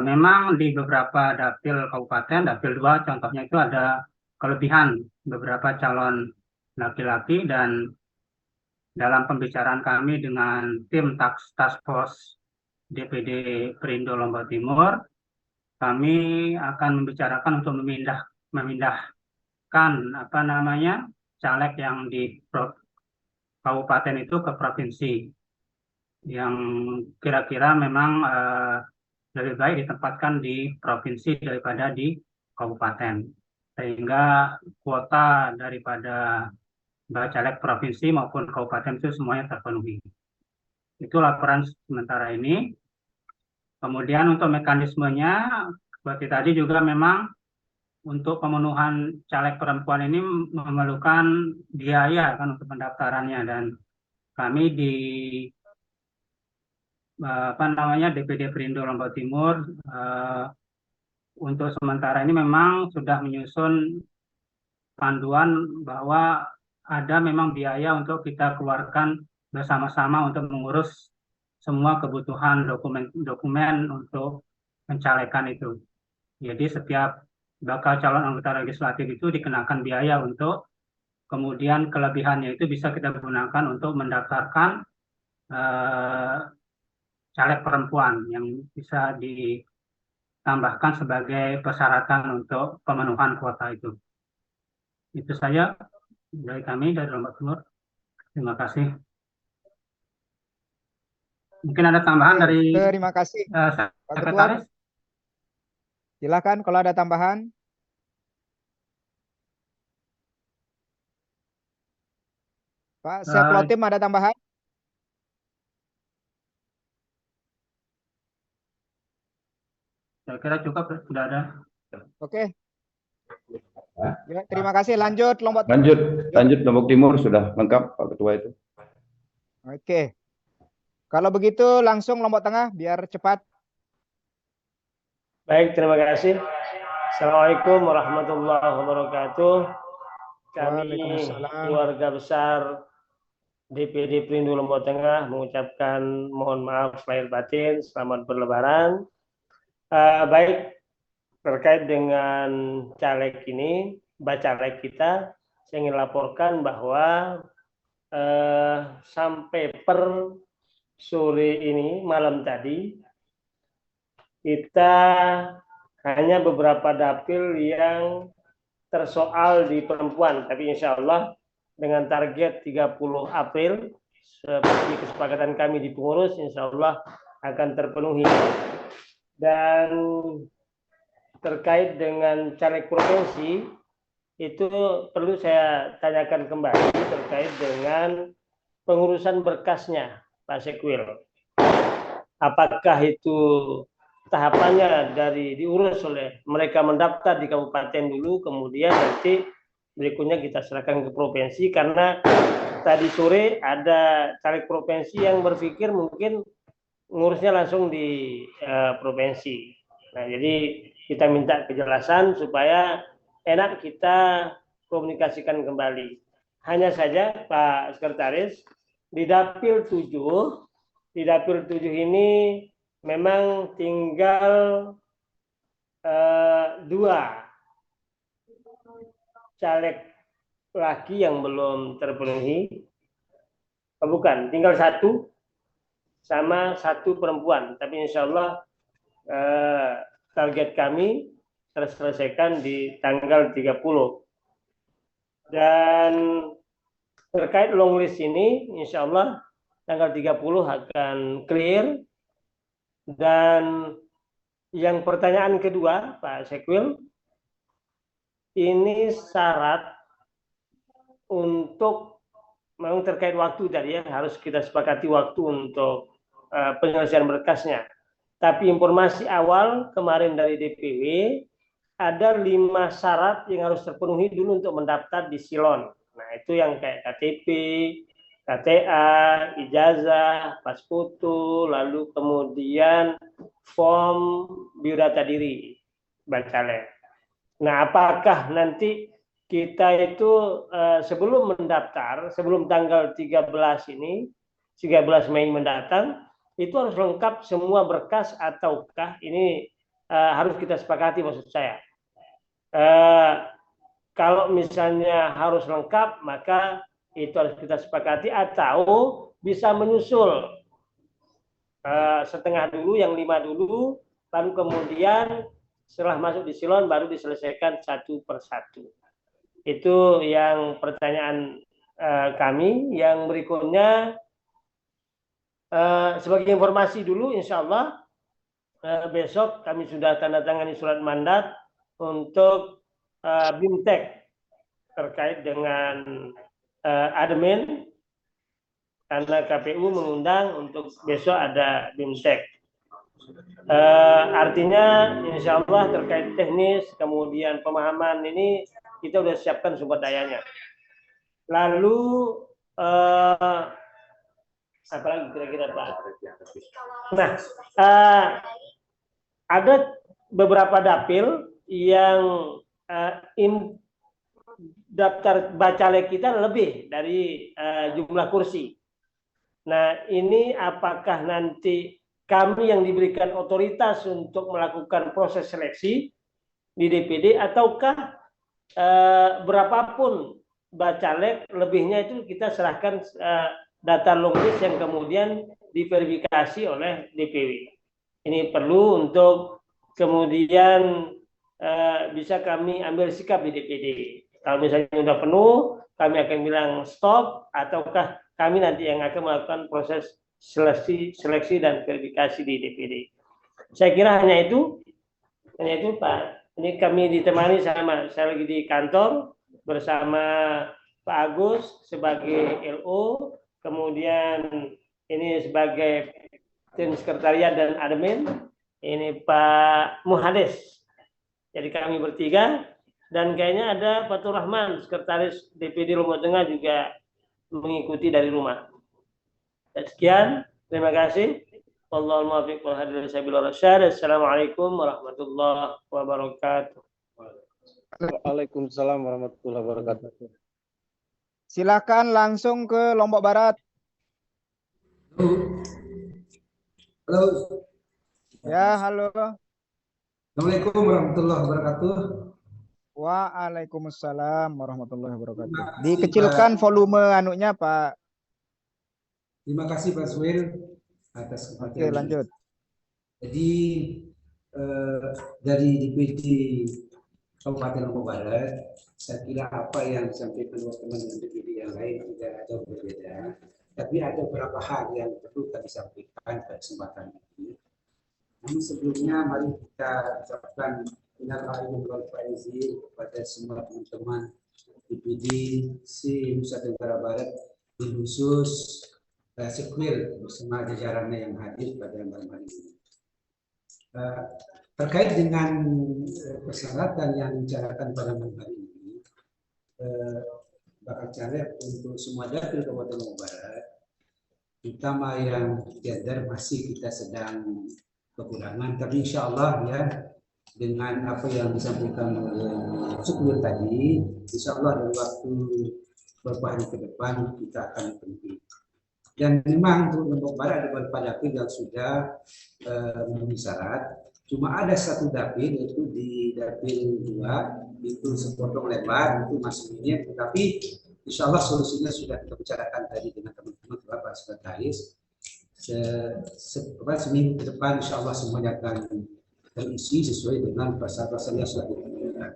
Memang di beberapa dapil kabupaten, dapil 2 contohnya itu ada kelebihan beberapa calon laki-laki, dan dalam pembicaraan kami dengan tim task force DPD Perindo Lombok Timur, kami akan membicarakan untuk memindahkan caleg yang di kabupaten itu ke provinsi, yang kira-kira memang lebih baik ditempatkan di provinsi daripada di kabupaten, sehingga kuota daripada caleg provinsi maupun kabupaten itu semuanya terpenuhi. Itu laporan sementara ini. Kemudian untuk mekanismenya, seperti tadi juga memang untuk pemenuhan caleg perempuan ini memerlukan biaya kan untuk pendaftarannya, dan kami di DPD Perindo Lombok Timur untuk sementara ini memang sudah menyusun panduan bahwa ada memang biaya untuk kita keluarkan bersama-sama untuk mengurus semua kebutuhan dokumen untuk pencalekan itu. Jadi setiap bakal calon anggota legislatif itu dikenakan biaya untuk, kemudian kelebihannya itu bisa kita gunakan untuk mendaftarkan caleg perempuan yang bisa ditambahkan sebagai persyaratan untuk pemenuhan kuota itu. Itu saja dari kami, dari Lombok Timur. Terima kasih. Mungkin ada tambahan dari Terima kasih, Pak Sekretaris. Silakan kalau ada tambahan. Pak Seplotim ada tambahan? Saya kira cukup, sudah ada. Oke. Ya, terima kasih. Lanjut Lombok Timur. Lanjut Lombok Timur sudah lengkap Pak Ketua itu. Oke. Kalau begitu langsung Lombok Tengah biar cepat. Baik, terima kasih. Assalamualaikum warahmatullahi wabarakatuh. Kami keluarga besar DPD Perindo Lombok Tengah mengucapkan mohon maaf lahir batin, selamat berlebaran. Baik, terkait dengan caleg ini, bacalek kita, saya ingin laporkan bahwa sampai per sore ini, malam tadi, kita hanya beberapa dapil yang tersoal di perempuan, tapi insya Allah dengan target 30 April, seperti kesepakatan kami di pengurus, insya Allah akan terpenuhi. Dan terkait dengan caleg provinsi, itu perlu saya tanyakan kembali terkait dengan pengurusan berkasnya, Pak Sekwil. Apakah itu tahapannya dari diurus oleh mereka mendaftar di kabupaten dulu, kemudian nanti berikutnya kita serahkan ke provinsi, karena tadi sore ada caleg provinsi yang berpikir mungkin ngurusnya langsung di provinsi. Nah, jadi kita minta kejelasan supaya enak kita komunikasikan kembali. Hanya saja Pak Sekretaris, di dapil 7 ini memang tinggal 2 caleg laki yang belum terpenuhi. Bukan, tinggal 1 sama 1 perempuan. Tapi insya Allah target kami terselesaikan di tanggal 30. Dan terkait long list ini, insya Allah tanggal 30 akan clear. Dan yang pertanyaan kedua, Pak Sekwil, ini syarat untuk, memang terkait waktu tadi ya, harus kita sepakati waktu untuk penyelesaian berkasnya. Tapi informasi awal kemarin dari DPW, ada 5 syarat yang harus terpenuhi dulu untuk mendaftar di Silon. Nah, itu yang kayak KTP, KTA, ijazah, pas foto, lalu kemudian form biodata diri, Bacalek. Nah, apakah nanti kita itu sebelum mendaftar, sebelum tanggal 13 ini, 13 Mei mendatang, itu harus lengkap semua berkas ataukah ini harus kita sepakati maksud saya. Kalau misalnya harus lengkap, maka itu harus kita sepakati atau bisa menyusul setengah dulu, yang 5 dulu, lalu kemudian setelah masuk di Silon baru diselesaikan satu persatu. Itu yang pertanyaan kami. Yang berikutnya, sebagai informasi dulu, insya Allah besok kami sudah tanda tangani surat mandat untuk BIMTEK terkait dengan admin, karena KPU mengundang untuk besok ada BIMTEK. Artinya insya Allah terkait teknis, kemudian pemahaman ini kita sudah siapkan sumber dayanya. Lalu apa lagi kira-kira Pak? Nah, ada beberapa dapil yang daftar bacalek kita lebih dari jumlah kursi. Nah, ini apakah nanti kami yang diberikan otoritas untuk melakukan proses seleksi di DPD, ataukah berapapun bacalek lebihnya itu kita serahkan data long list yang kemudian diverifikasi oleh DPW. Ini perlu untuk kemudian bisa kami ambil sikap di DPD. Kalau misalnya sudah penuh, kami akan bilang stop, ataukah kami nanti yang akan melakukan proses seleksi dan verifikasi di DPD. Saya kira hanya itu Pak. Ini kami ditemani sama, saya lagi di kantor bersama Pak Agus sebagai LO, kemudian ini sebagai tim sekretariat dan admin, ini Pak Muhades. Jadi kami bertiga, dan kayaknya ada Fatur Rahman, sekretaris DPD Lombok Tengah juga mengikuti dari rumah. Dan sekian, terima kasih. Wallahul muwaffiq wal hadi ila sabilil rasyad. Assalamualaikum warahmatullahi wabarakatuh. Waalaikumsalam warahmatullahi wabarakatuh. Silakan langsung ke Lombok Barat. Halo. Ya, halo. Assalamualaikum warahmatullahi wabarakatuh. Waalaikumsalam warahmatullahi wabarakatuh. Dikecilkan volume anunya, Pak. Terima kasih Pak Suwil atas kesempatan. Oke, lanjut. Jadi dari DPD Kabupaten Lombok Barat, saya kira apa yang disampaikan teman-teman DPD yang lain tidak jauh berbeda. Tapi ada beberapa hal yang perlu kami sampaikan pada kesempatan ini. Namun sebelumnya mari kita ucapkan minal aidin wal faizin kepada semua teman-teman DPD Nusa Tenggara Barat, di khusus Sekwil bersama jajarannya yang hadir pada malam hari ini. Terkait dengan persyaratan yang dibicarakan pada malam hari ini, bakal caleg untuk semua dapil Kabupaten Lombok Barat, terutama yang tender masih kita sedang kekurangan, tapi insya Allah ya dengan apa yang disampaikan oleh Sekwil tadi, insya Allah dalam waktu beberapa hari ke depan kita akan penuhi. Dan memang untuk Lombok Barat ada beberapa dapil yang sudah memenuhi syarat. Cuma ada satu dapil, yaitu di dapil 2, itu sepotong lebar, itu masih minim. Tetapi insya Allah solusinya sudah kita bicarakan tadi dengan teman-teman Bapak Sekretaris. Seminggu ke depan insya Allah semuanya akan terisi sesuai dengan pasal-pasal yang sudah ditentukan.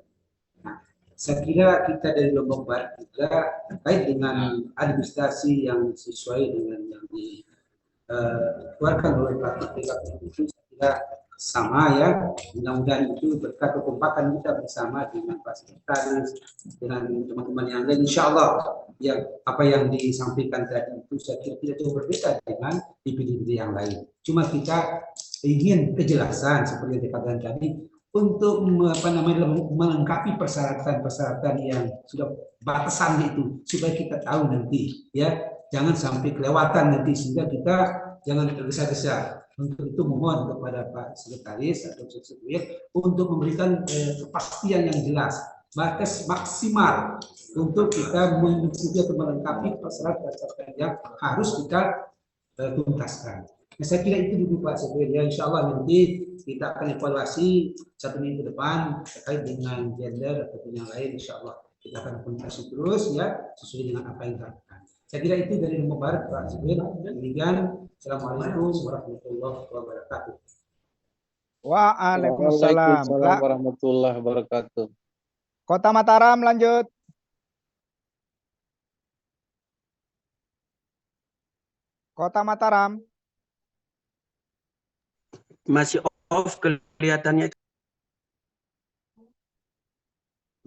Nah, saya kira kita dari Lombok Barat juga terkait dengan administrasi yang sesuai dengan yang dikeluarkan oleh PKPU itu, saya kira sama ya. Mudah-mudahan itu berkat kekompakan kita bersama dengan Pak Sekretaris, dengan teman-teman yang lain, insya Allah yang apa yang disampaikan tadi itu saya kira tidak jauh berbeda dengan DPD yang lain. Cuma kita ingin kejelasan seperti yang dikatakan tadi untuk melengkapi persyaratan-persyaratan yang sudah batasan itu supaya kita tahu nanti ya, jangan sampai kelewatan nanti sehingga kita jangan tergesa-gesa. Untuk itu mohon kepada Pak Sekretaris atau Sekretaris untuk memberikan kepastian yang jelas, batas maksimal untuk kita mengikuti atau melengkapi persyaratan yang harus kita tuntaskan. Nah, saya kira itu dulu Pak Sekretaris. Ya, insya Allah nanti kita akan evaluasi 1 minggu ke depan terkait dengan gender atau yang lain. Insya Allah kita akan komunikasi terus ya sesuai dengan apa yang kita lakukan. Saya kira itu dari Lombok Barat Pak Sekretaris. Demikian. Assalamualaikum warahmatullahi wabarakatuh. Waalaikumsalam warahmatullahi wabarakatuh. Kota Mataram lanjut. Kota Mataram. Masih off kelihatannya.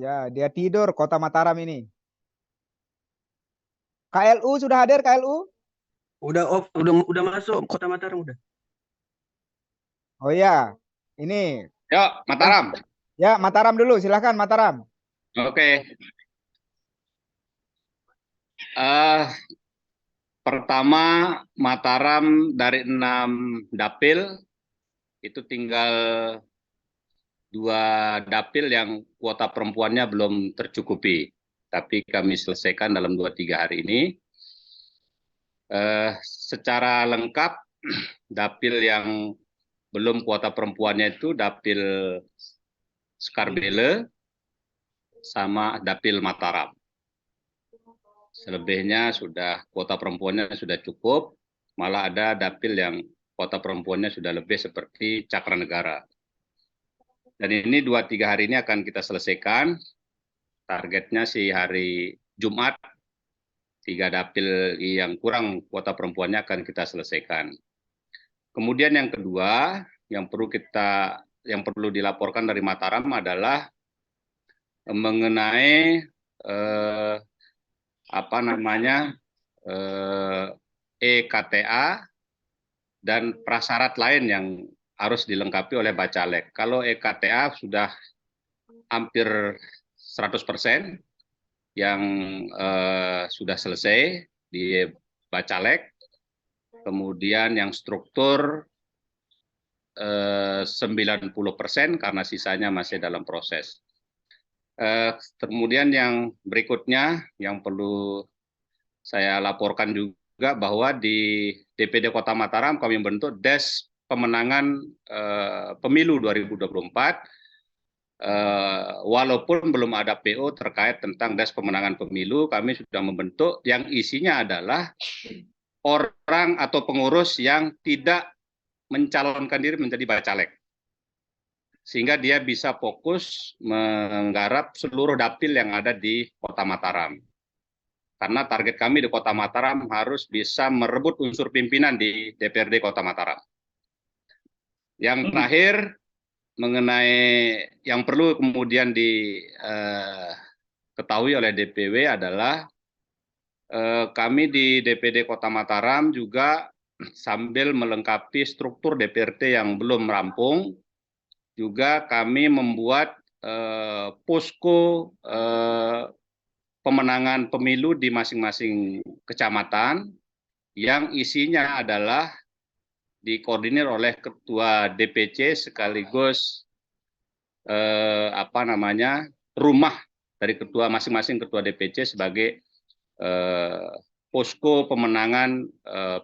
Ya, dia tidur Kota Mataram ini. KLU sudah hadir KLU? Udah off, udah masuk Kota Mataram udah. Oh ya, ini. Yuk, Mataram. Ya, Mataram dulu, silahkan Mataram. Oke. Pertama, Mataram dari 6 dapil, itu tinggal 2 dapil yang kuota perempuannya belum tercukupi. Tapi kami selesaikan dalam 2-3 hari ini. Secara lengkap, dapil yang belum kuota perempuannya itu dapil Skarbele sama dapil Mataram. Selebihnya sudah kuota perempuannya sudah cukup, malah ada dapil yang kuota perempuannya sudah lebih seperti Cakranegara. Dan ini 2-3 hari ini akan kita selesaikan. Targetnya sih hari Jumat 3 dapil yang kurang kuota perempuannya akan kita selesaikan. Kemudian yang kedua yang perlu dilaporkan dari Mataram adalah mengenai EKTA dan prasyarat lain yang harus dilengkapi oleh Bacalek. Kalau EKTA sudah hampir 100% yang sudah selesai di Bacalek, kemudian yang struktur 90% karena sisanya masih dalam proses. Kemudian yang berikutnya yang perlu saya laporkan juga bahwa di DPD Kota Mataram kami membentuk Des Pemenangan Pemilu 2024. Walaupun belum ada PO terkait tentang Des Pemenangan Pemilu, kami sudah membentuk yang isinya adalah orang atau pengurus yang tidak mencalonkan diri menjadi bacalek, sehingga dia bisa fokus menggarap seluruh dapil yang ada di Kota Mataram. Karena target kami di Kota Mataram harus bisa merebut unsur pimpinan di DPRD Kota Mataram. Yang terakhir, mengenai yang perlu kemudian diketahui oleh DPW adalah kami di DPD Kota Mataram juga sambil melengkapi struktur DPRD yang belum rampung, juga kami membuat posko pemenangan pemilu di masing-masing kecamatan yang isinya adalah dikoordinir oleh Ketua DPC sekaligus rumah dari masing-masing Ketua DPC sebagai posko pemenangan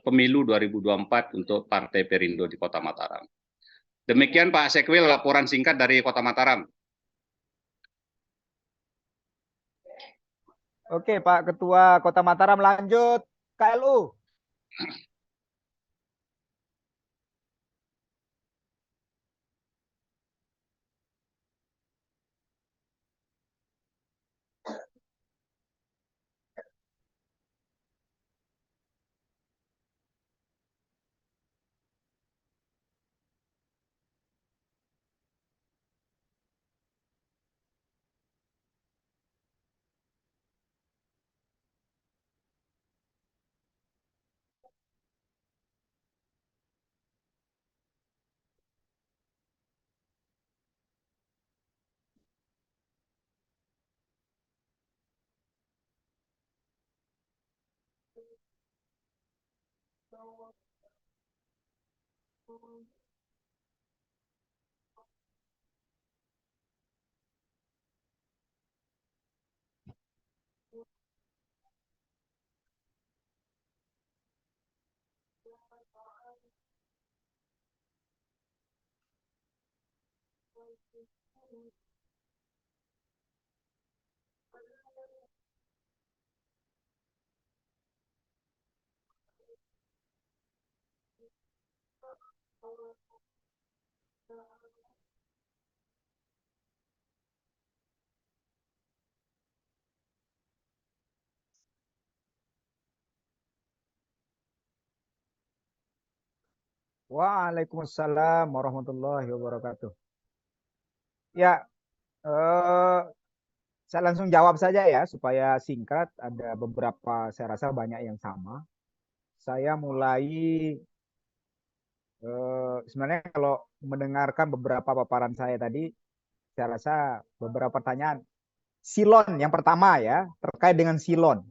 pemilu 2024 untuk Partai Perindo di Kota Mataram. Demikian Pak Sekwil laporan singkat dari Kota Mataram. Oke Pak Ketua Kota Mataram, lanjut KLU. Waalaikumsalam warahmatullahi wabarakatuh. Ya, saya langsung jawab saja ya supaya singkat. Ada beberapa, saya rasa banyak yang sama. Saya mulai sebenarnya kalau mendengarkan beberapa paparan saya tadi, saya rasa beberapa pertanyaan. Silon yang pertama ya, terkait dengan silon.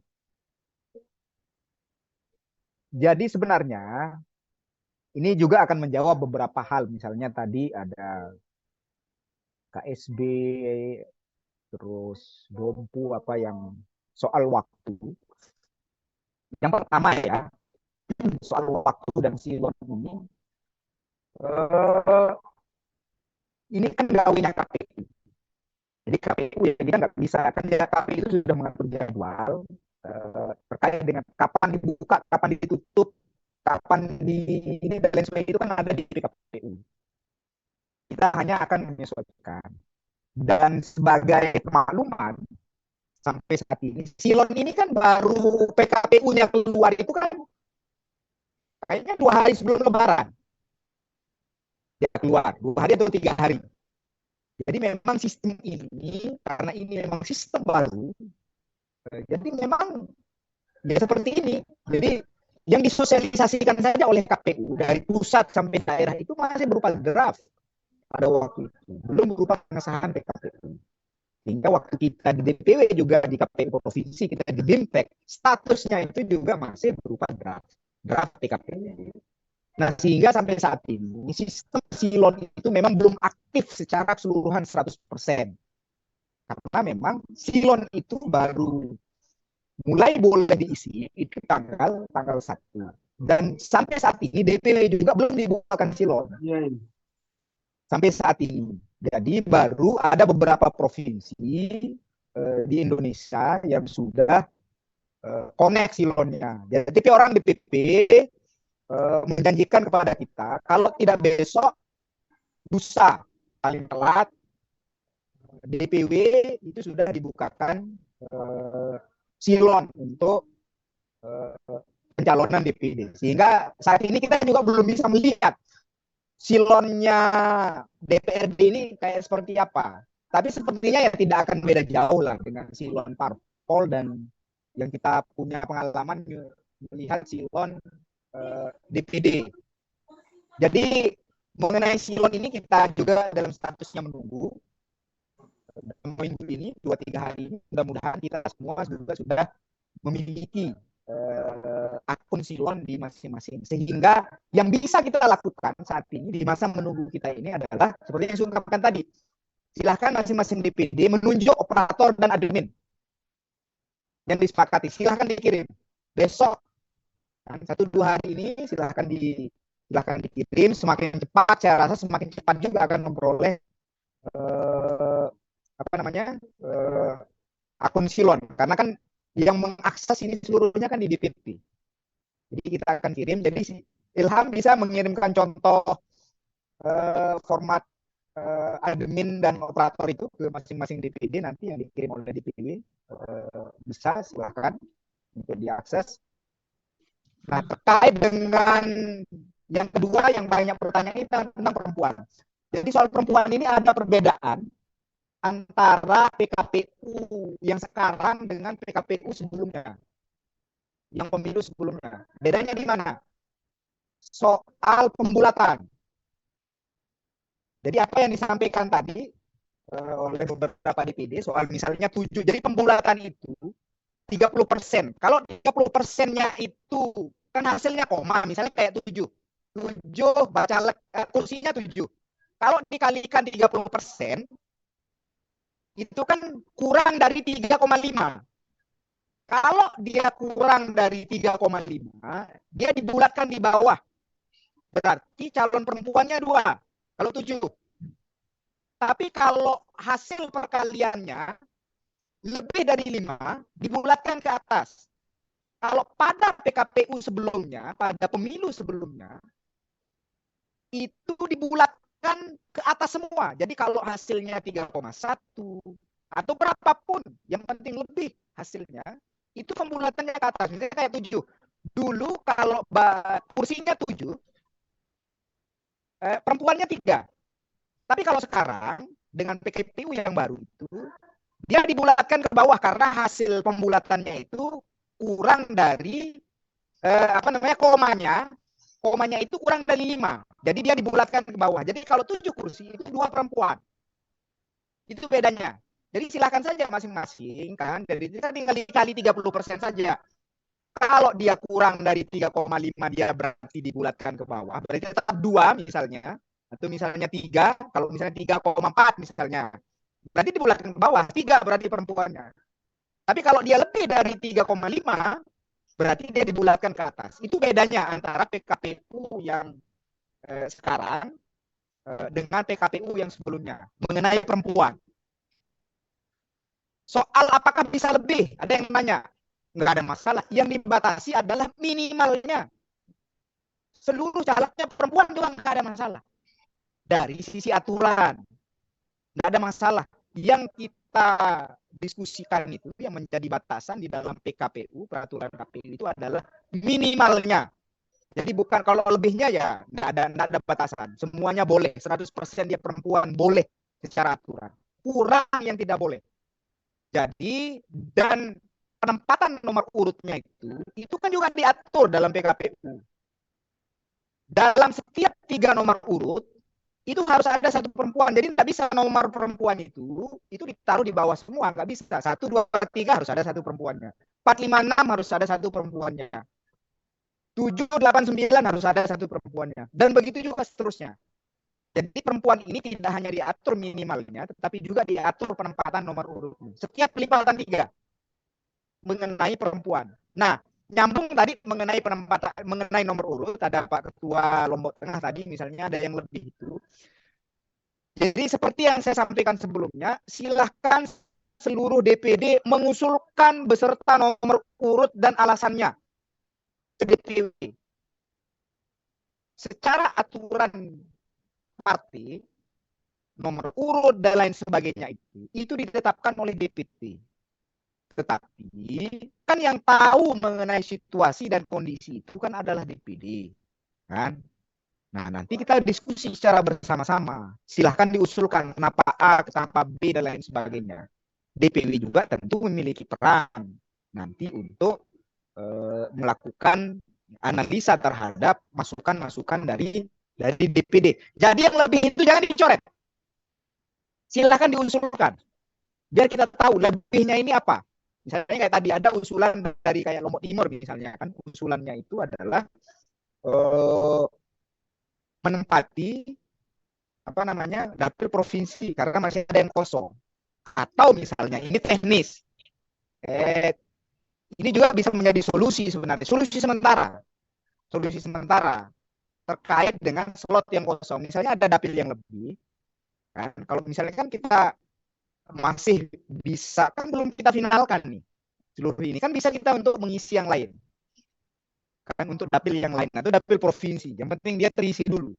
Jadi sebenarnya ini juga akan menjawab beberapa hal. Misalnya tadi ada KSB, terus dompu apa yang soal waktu. Yang pertama ya, soal waktu dan silon ini kan gawainya KPU. Jadi KPU ya kita nggak bisa, kan ya KPU itu sudah mengatur jadwal terkait dengan kapan dibuka, kapan ditutup, kapan di ini dan lain sebagainya, itu kan ada di KPU. Kita hanya akan menyesuaikan. Dan sebagai pemakluman, sampai saat ini silon ini kan baru PKPU-nya keluar itu kan kayaknya 2 hari sebelum Lebaran dia keluar, 2 hari atau 3 hari. Jadi memang sistem ini, karena ini memang sistem baru, jadi memang ya seperti ini. Jadi yang disosialisasikan saja oleh KPU dari pusat sampai daerah itu masih berupa draft pada waktu itu, belum berupa pengesahan PKPU. Sehingga waktu kita di DPW juga di KPU provinsi, kita di BIMTEK, statusnya itu juga masih berupa draft PKPU. Nah, sehingga sampai saat ini sistem silon itu memang belum aktif secara keseluruhan 100%. Karena memang silon itu baru mulai boleh diisi itu tanggal 1. Dan sampai saat ini DPW juga belum dibukakan silon. Sampai saat ini. Jadi baru ada beberapa provinsi di Indonesia yang sudah connect silonnya. Jadi orang DPP menjanjikan kepada kita kalau tidak besok, lusa paling telat DPW itu sudah dibukakan silon untuk pencalonan DPD. Sehingga saat ini kita juga belum bisa melihat silonnya DPRD ini kayak seperti apa. Tapi sepertinya ya tidak akan beda jauh lah dengan silon parpol, dan yang kita punya pengalaman melihat silon DPD. Jadi mengenai silon ini kita juga dalam statusnya menunggu minggu ini, 2-3 hari ini, mudah-mudahan kita semua juga sudah memiliki akun silon di masing-masing, sehingga yang bisa kita lakukan saat ini di masa menunggu kita ini adalah seperti yang saya ungkapkan tadi, silahkan masing-masing DPD menunjuk operator dan admin yang disepakati, silahkan dikirim besok. 1-2 hari ini silahkan dikirim. Semakin cepat, saya rasa semakin cepat juga akan memperoleh akun silon, karena kan yang mengakses ini seluruhnya kan di DPP. Jadi kita akan kirim. Jadi Ilham bisa mengirimkan contoh format admin dan operator itu ke masing-masing DPD, nanti yang dikirim oleh DPD bisa silakan untuk diakses. Nah, terkait dengan yang kedua yang banyak pertanyaan itu tentang perempuan. Jadi soal perempuan ini ada perbedaan antara PKPU yang sekarang dengan PKPU sebelumnya, yang pemilu sebelumnya. Bedanya di mana? Soal pembulatan. Jadi apa yang disampaikan tadi oleh beberapa DPD soal misalnya 7, jadi pembulatan itu 30%. Kalau 30%-nya itu kan hasilnya koma, misalnya kayak 7 bacalek, kursinya 7. Kalau dikalikan 30%, itu kan kurang dari 3,5. Kalau dia kurang dari 3,5, dia dibulatkan di bawah. Berarti calon perempuannya 2, kalau 7. Tapi kalau hasil perkaliannya lebih dari 5, dibulatkan ke atas. Kalau pada PKPU sebelumnya, pada pemilu sebelumnya, itu dibulatkan ke atas semua. Jadi kalau hasilnya 3,1 atau berapapun, yang penting lebih hasilnya, itu pembulatannya ke atas. Misalnya kayak 7. Dulu kalau kursinya 7, perempuannya 3. Tapi kalau sekarang, dengan PKPU yang baru itu, dia dibulatkan ke bawah karena hasil pembulatannya itu kurang dari komanya itu kurang dari 5. Jadi dia dibulatkan ke bawah. Jadi kalau 7 kursi itu 2 perempuan. Itu bedanya. Jadi silakan saja masing-masing kan. Jadi kita tinggal dikali 30% saja. Kalau dia kurang dari 3,5 dia berarti dibulatkan ke bawah. Berarti tetap 2 misalnya. Atau misalnya 3. Kalau misalnya 3,4 misalnya. Berarti dibulatkan ke bawah. 3 berarti perempuannya. Tapi kalau dia lebih dari 3,5 berarti dia dibulatkan ke atas. Itu bedanya antara PKPU yang sekarang dengan PKPU yang sebelumnya mengenai perempuan. Soal apakah bisa lebih, ada yang nanya. Nggak ada masalah. Yang dibatasi adalah minimalnya. Seluruh calegnya perempuan juga nggak ada masalah. Dari sisi aturan, nggak ada masalah. Yang kita diskusikan itu yang menjadi batasan di dalam PKPU, peraturan KPU itu adalah minimalnya. Jadi bukan kalau lebihnya ya nggak ada batasan. Semuanya boleh, 100% dia perempuan boleh secara aturan. Kurang yang tidak boleh. Jadi dan penempatan nomor urutnya itu kan juga diatur dalam PKPU. Dalam setiap 3 nomor urut itu harus ada 1 perempuan. Jadi nggak bisa nomor perempuan itu ditaruh di bawah semua, nggak bisa. 1, 2, 3 harus ada 1 perempuannya. 4, 5, 6 harus ada 1 perempuannya. 7, 8, 9 harus ada 1 perempuannya. Dan begitu juga seterusnya. Jadi perempuan ini tidak hanya diatur minimalnya, tetapi juga diatur penempatan nomor urutnya. Setiap lipatan 3 mengenai perempuan. Nah, nyambung tadi mengenai penempatan, mengenai nomor urut, ada Pak Ketua Lombok Tengah tadi misalnya ada yang lebih itu. Jadi seperti yang saya sampaikan sebelumnya, silahkan seluruh DPD mengusulkan beserta nomor urut dan alasannya ke DPW. Secara aturan partai, nomor urut dan lain sebagainya itu ditetapkan oleh DPT. Tetapi kan yang tahu mengenai situasi dan kondisi itu kan adalah DPD, kan? Nah, nanti kita diskusi secara bersama-sama. Silahkan diusulkan kenapa A, kenapa B dan lain sebagainya. DPW juga tentu memiliki peran nanti untuk melakukan analisa terhadap masukan-masukan dari DPD. Jadi yang lebih itu jangan dicoret. Silahkan diusulkan. Biar kita tahu lebihnya ini apa. Misalnya kayak tadi ada usulan dari kayak Lombok Timur misalnya kan, usulannya itu adalah menempati dapil provinsi karena masih ada yang kosong. Atau misalnya ini teknis, ini juga bisa menjadi solusi sebenarnya, solusi sementara terkait dengan slot yang kosong. Misalnya ada dapil yang lebih, kan? Kalau misalnya kan kita masih bisa, kan belum kita finalkan nih seluruh ini, kan bisa kita untuk mengisi yang lain kan, untuk dapil yang lain atau dapil provinsi, yang penting dia terisi dulu,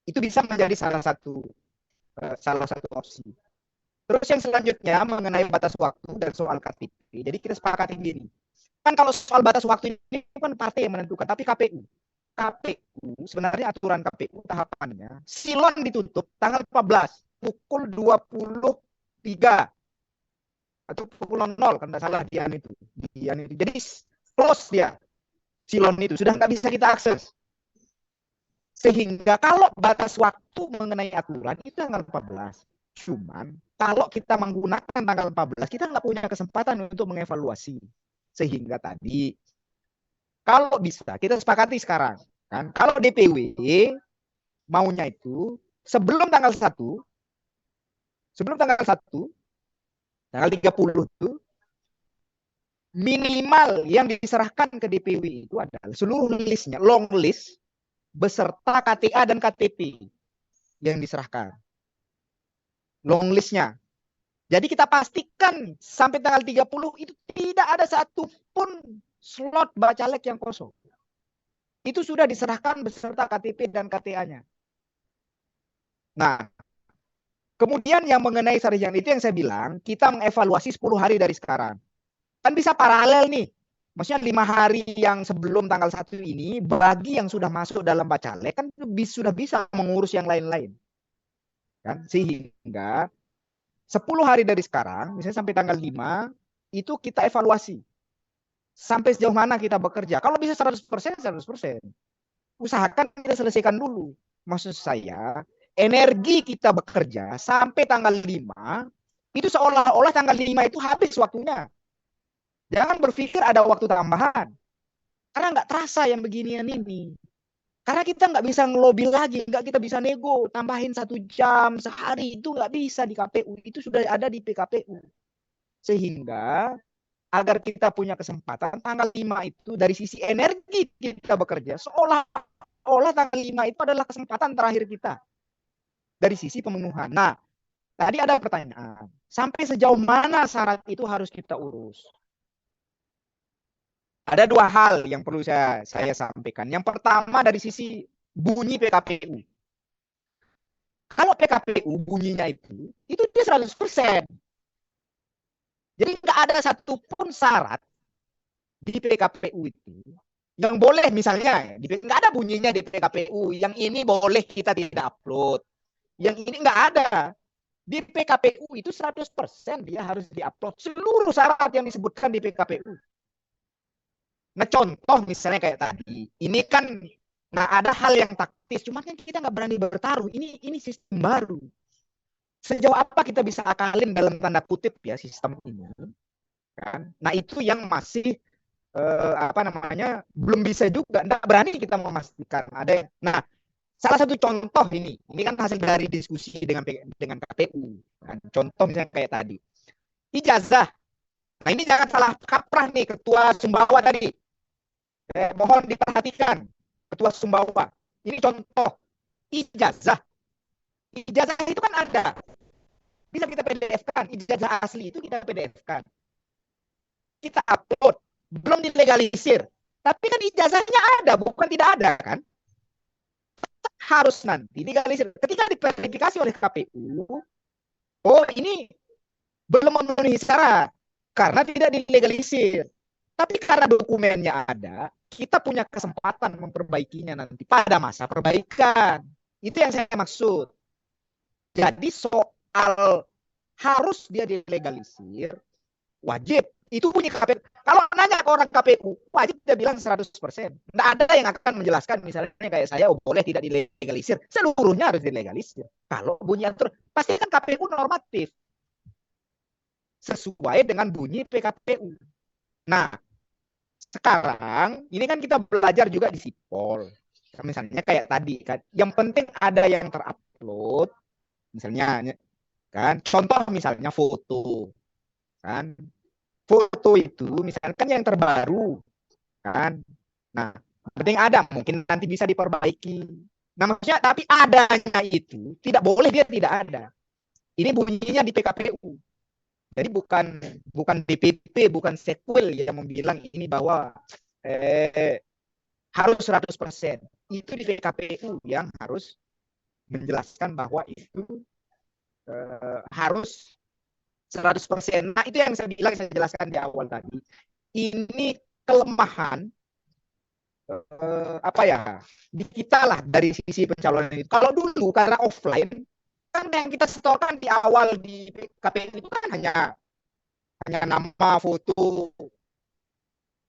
itu bisa menjadi salah satu opsi. Terus yang selanjutnya mengenai batas waktu dan soal KTP, jadi kita sepakati gini, kan kalau soal batas waktu ini kan partai yang menentukan, tapi KPU sebenarnya aturan KPU tahapannya silon ditutup tanggal 14 pukul 23 atau pukul 00 kan tidak salah Dian itu. Jadi close dia silon itu, sudah nggak bisa kita akses. Sehingga kalau batas waktu mengenai aturan itu tanggal 14. Cuman kalau kita menggunakan tanggal 14 kita nggak punya kesempatan untuk mengevaluasi. Sehingga tadi Kalau bisa kita sepakati sekarang kan, kalau DPW maunya itu sebelum tanggal 1, tanggal 30 itu minimal yang diserahkan ke DPW itu adalah seluruh listnya, long list beserta KTA dan KTP yang diserahkan. Long listnya. Jadi kita pastikan sampai tanggal 30 itu tidak ada satupun slot bacalek yang kosong. Itu sudah diserahkan beserta KTP dan KTA-nya. Nah, kemudian yang mengenai sarjana itu yang saya bilang, kita mengevaluasi 10 hari dari sekarang. Kan bisa paralel nih. Maksudnya 5 hari yang sebelum tanggal 1 ini, bagi yang sudah masuk dalam bacalek, kan sudah bisa mengurus yang lain-lain. Kan? Sehingga 10 hari dari sekarang, misalnya sampai tanggal 5, itu kita evaluasi. Sampai sejauh mana kita bekerja. Kalau bisa 100%, 100%. Usahakan kita selesaikan dulu. Maksud saya, energi kita bekerja sampai tanggal 5, itu seolah-olah tanggal 5 itu habis waktunya. Jangan berpikir ada waktu tambahan. Karena nggak terasa yang beginian ini. Karena kita nggak bisa ngelobi lagi, nggak kita bisa nego, tambahin 1 jam, sehari, itu nggak bisa di KPU. Itu sudah ada di PKPU. Sehingga agar kita punya kesempatan, tanggal 5 itu dari sisi energi kita bekerja, seolah-olah tanggal 5 itu adalah kesempatan terakhir kita. Dari sisi pemenuhan. Nah, tadi ada pertanyaan, sampai sejauh mana syarat itu harus kita urus? Ada 2 hal yang perlu saya sampaikan. Yang pertama dari sisi bunyi PKPU. Kalau PKPU bunyinya itu dia 100%. Jadi nggak ada satupun syarat di PKPU itu yang boleh, misalnya nggak ada bunyinya di PKPU, yang ini boleh kita tidak upload. Yang ini nggak ada. Di PKPU itu 100% dia harus diupload seluruh syarat yang disebutkan di PKPU. Nah, contoh misalnya kayak tadi, ini kan, nah ada hal yang taktis, cuma kan kita nggak berani bertaruh. Ini sistem baru. Sejauh apa kita bisa akalin dalam tanda kutip ya sistem ini, kan? Nah itu yang masih belum bisa juga, nggak berani kita memastikan ada. Nah, salah satu contoh ini kan hasil dari diskusi dengan KPU. Kan? Contoh misalnya kayak tadi, ijazah. Nah ini jangan salah kaprah nih Ketua Sumbawa tadi. Mohon diperhatikan Ketua Sumbawa. Ini contoh ijazah. Ijazah itu kan ada. Bisa kita PDF-kan. Ijazah asli itu kita PDF-kan. Kita upload. Belum dilegalisir. Tapi kan ijazahnya ada. Bukan tidak ada kan. Harus nanti dilegalisir. Ketika diverifikasi oleh KPU. Oh ini belum memenuhi syarat. Karena tidak dilegalisir. Tapi karena dokumennya ada, kita punya kesempatan memperbaikinya nanti pada masa perbaikan. Itu yang saya maksud. Jadi soal harus dia dilegalisir, wajib. Itu bunyi KPU. Kalau nanya ke orang KPU, wajib dia bilang 100%. Nggak ada yang akan menjelaskan, misalnya kayak saya, boleh tidak dilegalisir. Seluruhnya harus dilegalisir. Kalau bunyi atur, pasti kan KPU normatif. Sesuai dengan bunyi PKPU. Nah, sekarang ini kan kita belajar juga di Sipol. Misalnya kayak tadi kan, yang penting ada yang terupload, misalnya kan, contoh misalnya foto, kan, foto itu misalkan kan yang terbaru, kan, nah penting ada, mungkin nanti bisa diperbaiki. Nah maksudnya tapi adanya itu tidak boleh dia tidak ada. Ini bunyinya di PKPU. Jadi bukan DPP, bukan Sekwil yang bilang ini bahwa harus 100%. Itu di PKPU yang harus menjelaskan bahwa itu harus 100%. Nah itu yang saya jelaskan di awal tadi. Ini kelemahan di kita lah dari sisi pencalonan itu. Kalau dulu karena offline, kan yang kita setorkan di awal di KPU itu kan hanya nama, foto,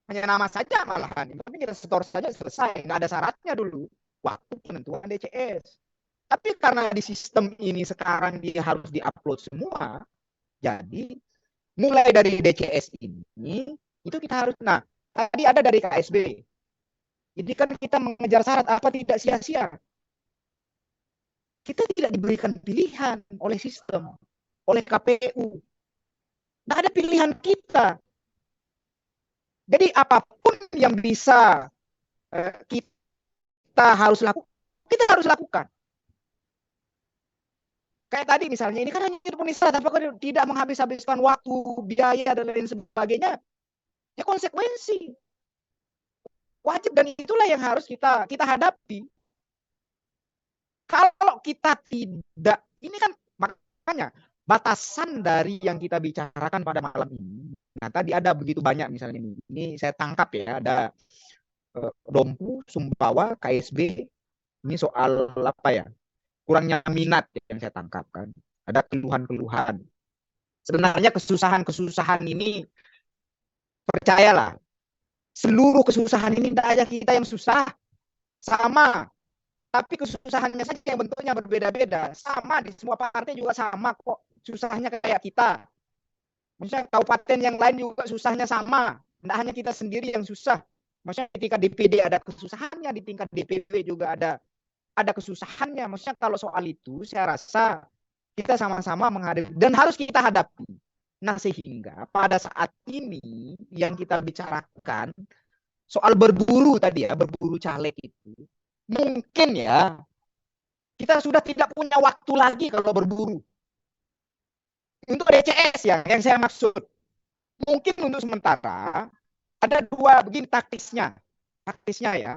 hanya nama saja malahan. Tapi kita setor saja selesai, nggak ada syaratnya dulu. Waktu penentuan DCS. Tapi karena di sistem ini sekarang dia harus diupload semua, jadi mulai dari DCS ini itu kita harus. Nah, tadi ada dari KSB. Jadi kan kita mengejar syarat apa tidak sia-sia. Kita tidak diberikan pilihan oleh sistem, oleh KPU. Tidak ada pilihan kita. Jadi apapun yang bisa kita harus lakukan, kita harus lakukan. Kayak tadi misalnya, ini kan hanya pemurnian syarat, apakah tidak menghabis-habiskan waktu, biaya, dan lain sebagainya. Ya konsekuensi. Wajib, dan itulah yang harus kita hadapi. Kalau kita tidak, ini kan makanya batasan dari yang kita bicarakan pada malam ini. Nah, tadi ada begitu banyak misalnya ini saya tangkap ya, ada Dompu, Sumbawa, KSB, ini soal apa ya? Kurangnya minat yang saya tangkap kan. Ada keluhan-keluhan. Sebenarnya kesusahan-kesusahan ini, percayalah, seluruh kesusahan ini tidak ada kita yang susah, sama. Tapi kesusahannya saja yang bentuknya berbeda-beda. Sama, di semua partai juga sama kok. Susahnya kayak kita. Maksudnya kabupaten yang lain juga susahnya sama. Tidak hanya kita sendiri yang susah. Maksudnya ketika DPD ada kesusahannya, di tingkat DPW juga ada kesusahannya. Maksudnya kalau soal itu saya rasa kita sama-sama menghadapi dan harus kita hadapi. Nah, sehingga pada saat ini yang kita bicarakan soal berburu tadi ya, berburu caleg itu, mungkin ya kita sudah tidak punya waktu lagi kalau berburu. Untuk DCS ya, yang saya maksud, mungkin untuk sementara ada dua begini taktisnya ya.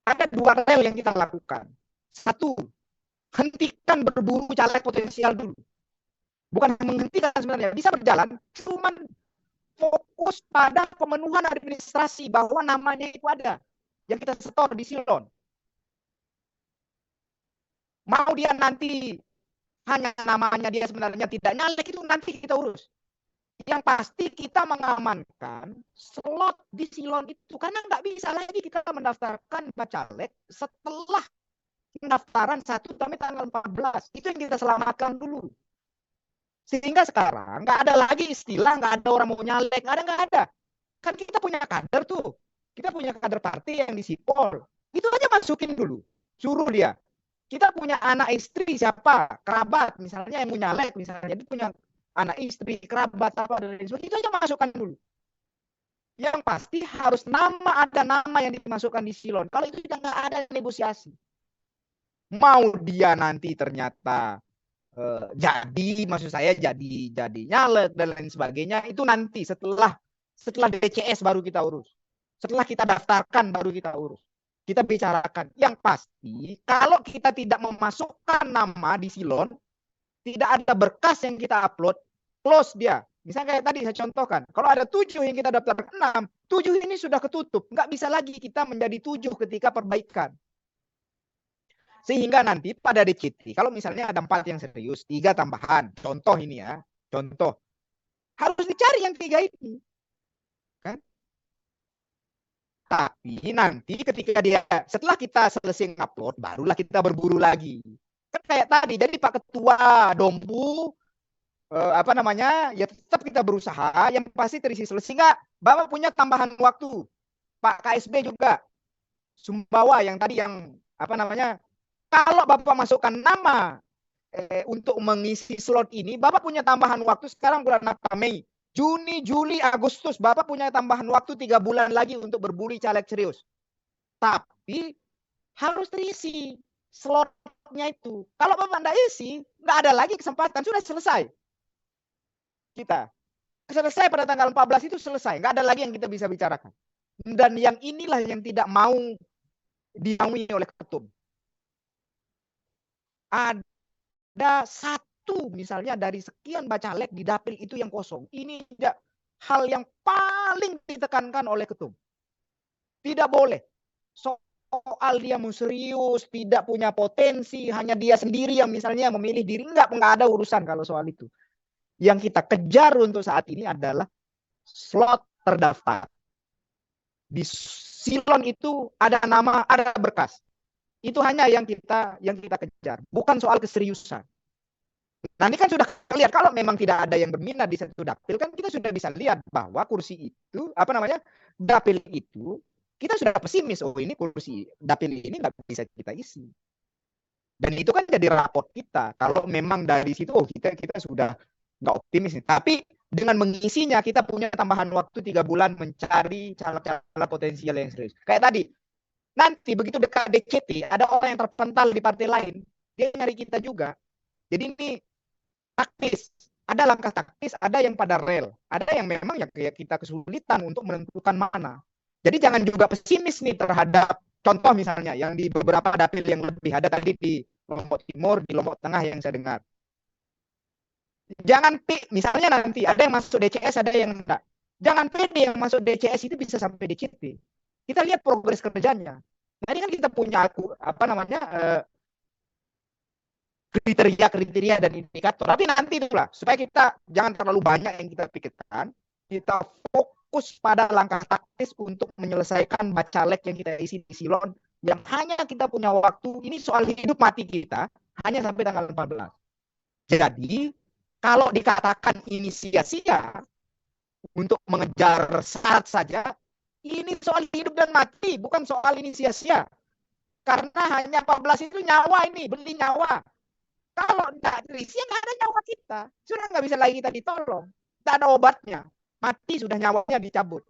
Ada dua rel yang kita lakukan. Satu, hentikan berburu caleg potensial dulu. Bukan menghentikan sebenarnya, bisa berjalan, cuman fokus pada pemenuhan administrasi bahwa namanya itu ada yang kita setor di silon. Mau dia nanti hanya namanya dia sebenarnya tidak nyalek, itu nanti kita urus. Yang pasti kita mengamankan slot di silon itu, karena nggak bisa lagi kita mendaftarkan bacalek setelah pendaftaran 1 sampai tanggal 14. Itu yang kita selamatkan dulu. Sehingga sekarang nggak ada lagi istilah nggak ada orang mau nyalek, nggak ada. Kan kita punya kader tuh, kita punya kader partai yang di sipol. Itu aja masukin dulu, suruh dia. Kita punya anak istri siapa, kerabat misalnya yang mau nyalek misalnya, dia punya anak istri, kerabat apa dan lain sebagainya, itu aja masukkan dulu. Yang pasti harus ada nama yang dimasukkan di silon. Kalau itu nggak ada negosiasi. Mau dia nanti ternyata maksud saya jadi nyalek dan lain sebagainya, itu nanti setelah DCS baru kita urus. Setelah kita daftarkan baru kita urus. Kita bicarakan. Yang pasti kalau kita tidak memasukkan nama di silon, tidak ada berkas yang kita upload, close dia. Misalnya kayak tadi saya contohkan, kalau ada 7 yang kita daftarkan 6, 7 ini sudah ketutup. Nggak bisa lagi kita menjadi 7 ketika perbaikan. Sehingga nanti pada DCT, kalau misalnya ada 4 yang serius, 3 tambahan. Contoh ini ya, contoh. Harus dicari yang 3 ini. Kan? Tapi nanti ketika setelah kita selesai upload, barulah kita berburu lagi. Kan kayak tadi, jadi Pak Ketua Dompu, ya tetap kita berusaha, yang pasti terisi selesai. Sehingga Bapak punya tambahan waktu. Pak KSB juga. Sumbawa yang tadi kalau Bapak masukkan nama untuk mengisi slot ini, Bapak punya tambahan waktu sekarang bulan apa? Mei. Juni, Juli, Agustus, Bapak punya tambahan waktu 3 bulan lagi untuk berburu caleg serius. Tapi harus terisi slotnya itu. Kalau Bapak tidak isi, nggak ada lagi kesempatan, sudah selesai. Kita selesai pada tanggal 14 itu selesai, nggak ada lagi yang kita bisa bicarakan. Dan yang inilah yang tidak mau diaui oleh ketum. Ada satu misalnya dari sekian bacalek di dapil itu yang kosong. Ini hal yang paling ditekankan oleh ketum. Tidak boleh soal dia mau serius, tidak punya potensi, hanya dia sendiri yang misalnya memilih diri, enggak ada urusan kalau soal itu. Yang kita kejar untuk saat ini adalah slot terdaftar. Di silon itu ada nama, ada berkas. Itu hanya yang kita kejar, bukan soal keseriusan. Nah, ini kan sudah lihat kalau memang tidak ada yang berminat di satu dapil, kan kita sudah bisa lihat bahwa kursi itu, dapil itu kita sudah pesimis, oh ini kursi dapil ini nggak bisa kita isi. Dan itu kan jadi raport kita. Kalau memang dari situ, oh kita sudah nggak optimis nih. Tapi dengan mengisinya kita punya tambahan waktu 3 bulan mencari caleg-caleg potensial yang serius. Kayak tadi, nanti begitu dekat DCT ada orang yang terpental di partai lain, dia nyari kita juga. Jadi ini taktis. Ada langkah taktis, ada yang pada rel, ada yang memang ya kita kesulitan untuk menentukan mana. Jadi jangan juga pesimis nih terhadap contoh misalnya yang di beberapa dapil yang lebih ada tadi di Lombok Timur, di Lombok Tengah yang saya dengar. Jangan misalnya nanti ada yang masuk DCS, ada yang enggak. Jangan pede yang masuk DCS itu bisa sampai DCT. Kita lihat progres kerjanya. Nah ini kan kita punya kriteria dan indikator. Tapi nanti itulah supaya kita jangan terlalu banyak yang kita pikirkan, kita fokus pada langkah taktis untuk menyelesaikan bacalek yang kita isi di silon yang hanya kita punya waktu, ini soal hidup mati kita hanya sampai tanggal 14. Jadi kalau dikatakan ini sia-sia untuk mengejar syarat saja, ini soal hidup dan mati, bukan soal ini sia-sia. Karena hanya 14 itu nyawa ini, beli nyawa. Kalau tidak terisi, nggak ada nyawa kita. Sudah nggak bisa lagi kita ditolong. Tidak ada obatnya. Mati sudah nyawanya dicabut.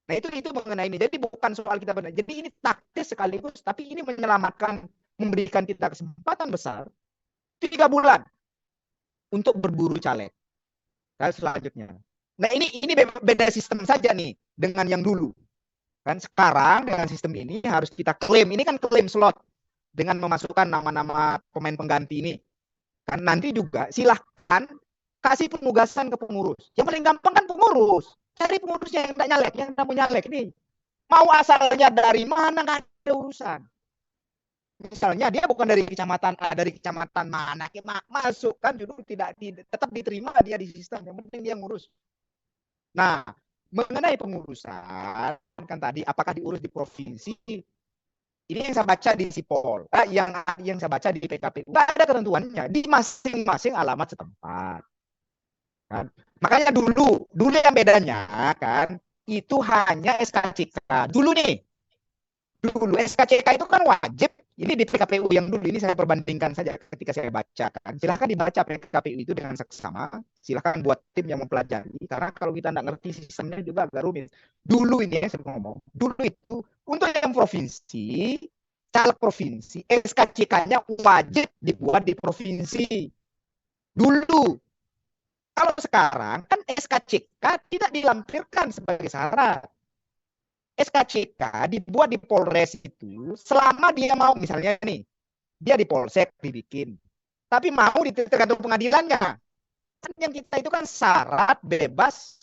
Nah itu mengenai ini. Jadi bukan soal kita benar. Jadi ini taktis sekaligus, tapi ini menyelamatkan, memberikan kita kesempatan besar 3 bulan untuk berburu caleg. Dan selanjutnya. Nah ini beda sistem saja nih dengan yang dulu. Kan sekarang dengan sistem ini harus kita klaim. Ini kan klaim slot dengan memasukkan nama-nama pemain pengganti ini. Kan nanti juga silahkan kasih penugasan ke pengurus. Yang paling gampang kan pengurus. Cari pengurusnya yang tidak nyalek, yang tidak mau nyalek nih. Mau asalnya dari mana nggak ada urusan. Misalnya dia bukan dari kecamatan A, dari kecamatan mana, masuk kan dulu tidak tetap diterima dia di sistem. Yang penting dia ngurus. Nah, mengenai pengurusan kan tadi apakah diurus di provinsi? Ini yang saya baca di Sipol, yang saya baca di PKPU. Nggak ada ketentuannya di masing-masing alamat setempat. Kan? Makanya dulu yang bedanya kan itu hanya SKCK. Dulu SKCK itu kan wajib. Ini di PKPU yang dulu ini saya perbandingkan saja ketika saya baca kan. Silahkan dibaca PKPU itu dengan seksama. Silahkan buat tim yang mempelajari. Karena kalau kita tidak ngerti sistemnya juga agak rumit. Dulu ini yang saya ngomong. Dulu itu untuk yang provinsi, caleg provinsi, SKCK-nya wajib dibuat di provinsi. Dulu. Kalau sekarang kan SKCK tidak dilampirkan sebagai syarat. SKCK dibuat di Polres itu selama dia mau, misalnya nih, dia di Polsek dibikin, tapi mau tergantung pengadilannya. Kan yang kita itu kan syarat bebas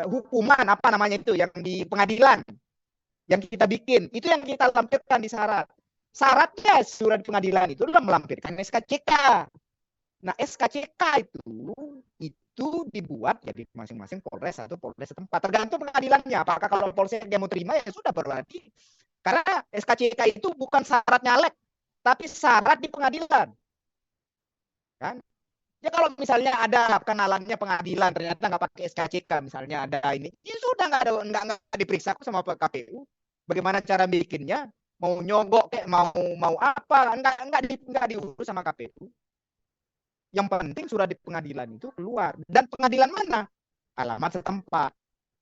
hukuman apa namanya itu yang di pengadilan yang kita bikin, itu yang kita lampirkan di syarat. Syaratnya surat pengadilan itu adalah melampirkan SKCK. Nah SKCK itu dibuat ya di masing-masing Polres atau Polres setempat, tergantung pengadilannya. Apakah kalau Polsek dia mau terima ya sudah berarti. Karena SKCK itu bukan syarat nyalek, tapi syarat di pengadilan. Kan? Ya kalau misalnya ada kenalannya pengadilan ternyata nggak pakai SKCK, misalnya ada ini, ya sudah nggak diperiksa sama KPU. Bagaimana cara bikinnya? Mau nyogok kayak mau apa? Nggak diurus sama KPU. Yang penting surat di pengadilan itu keluar. Dan pengadilan mana? Alamat setempat.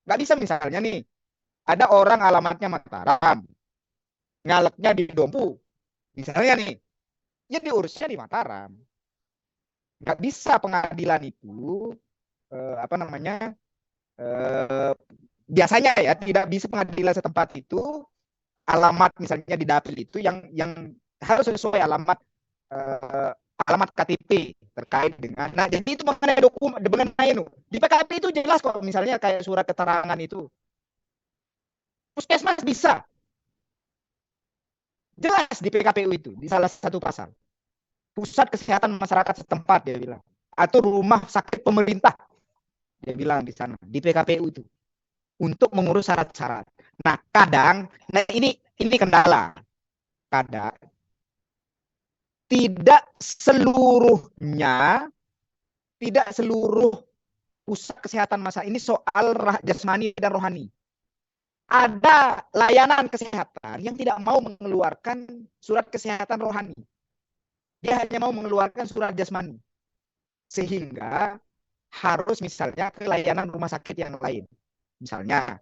Nggak bisa misalnya nih, ada orang alamatnya Mataram, ngaleknya di Dompu. Misalnya nih, ya diurusnya di Mataram. Nggak bisa pengadilan itu, biasanya ya, tidak bisa pengadilan setempat itu, alamat misalnya di dapil itu yang harus sesuai alamat KTP terkait dengan. Nah, jadi itu mengenai dokumen, mengenai itu. Di PKP itu jelas kok, misalnya kayak surat keterangan itu. Puskesmas bisa. Jelas di PKPU itu, di salah satu pasal. Pusat Kesehatan Masyarakat setempat dia bilang. Atau rumah sakit pemerintah. Dia bilang di sana, di PKPU itu. Untuk mengurus syarat-syarat. Nah, kadang, ini kendala. Kadang tidak seluruh pusat kesehatan masyarakat ini soal jasmani dan rohani. ada layanan kesehatan yang tidak mau mengeluarkan surat kesehatan rohani. Dia hanya mau mengeluarkan surat jasmani. Sehingga harus misalnya ke layanan rumah sakit yang lain. Misalnya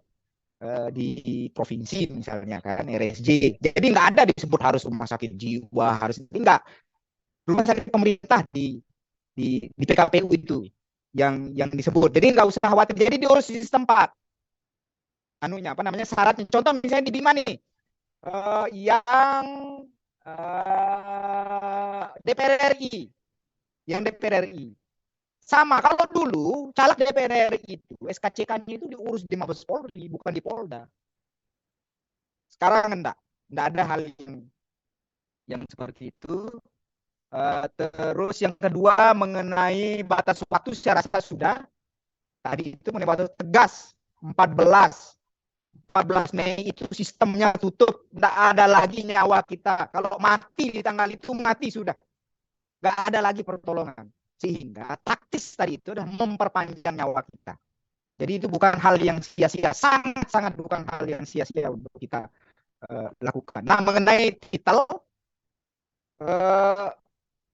di provinsi misalnya kan RSJ. Jadi nggak ada disebut harus rumah sakit jiwa, harus enggak. Rumah sakit pemerintah di PKPU itu yang disebut. Jadi nggak usah khawatir. Jadi diurus di setempat. Anunya apa namanya syaratnya. Contoh misalnya di Bima nih, yang DPR RI, sama. Kalau dulu caleg DPR RI itu SKCK-nya itu diurus di Mabes Polri, bukan di Polda. Sekarang enggak ada hal yang seperti itu. Terus yang kedua mengenai batas waktu saya rasa sudah tadi itu mengenai batas tegas 14 Mei itu sistemnya tutup, tidak ada lagi nyawa kita. Kalau mati di tanggal itu mati sudah, nggak ada lagi pertolongan. Sehingga taktis tadi itu adalah memperpanjang nyawa kita. Jadi itu bukan hal yang sia-sia, sangat bukan hal yang sia-sia untuk kita lakukan. Nah mengenai titel,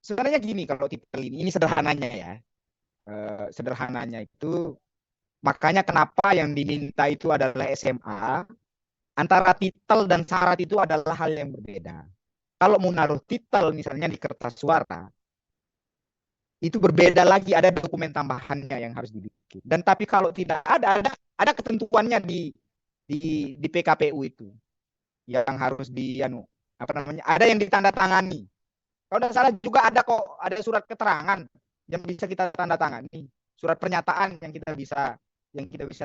sebenarnya gini kalau titel ini sederhananya ya, sederhananya itu. Makanya kenapa yang diminta itu adalah SMA, antara titel dan syarat itu adalah hal yang berbeda. Kalau mau naruh titel misalnya di kertas suara, itu berbeda lagi, ada dokumen tambahannya yang harus dibikin. Dan tapi kalau tidak ada ketentuannya di PKPU itu yang harus ada yang ditandatangani. Kalau tidak salah juga ada surat keterangan yang bisa kita tanda tangani, surat pernyataan yang kita bisa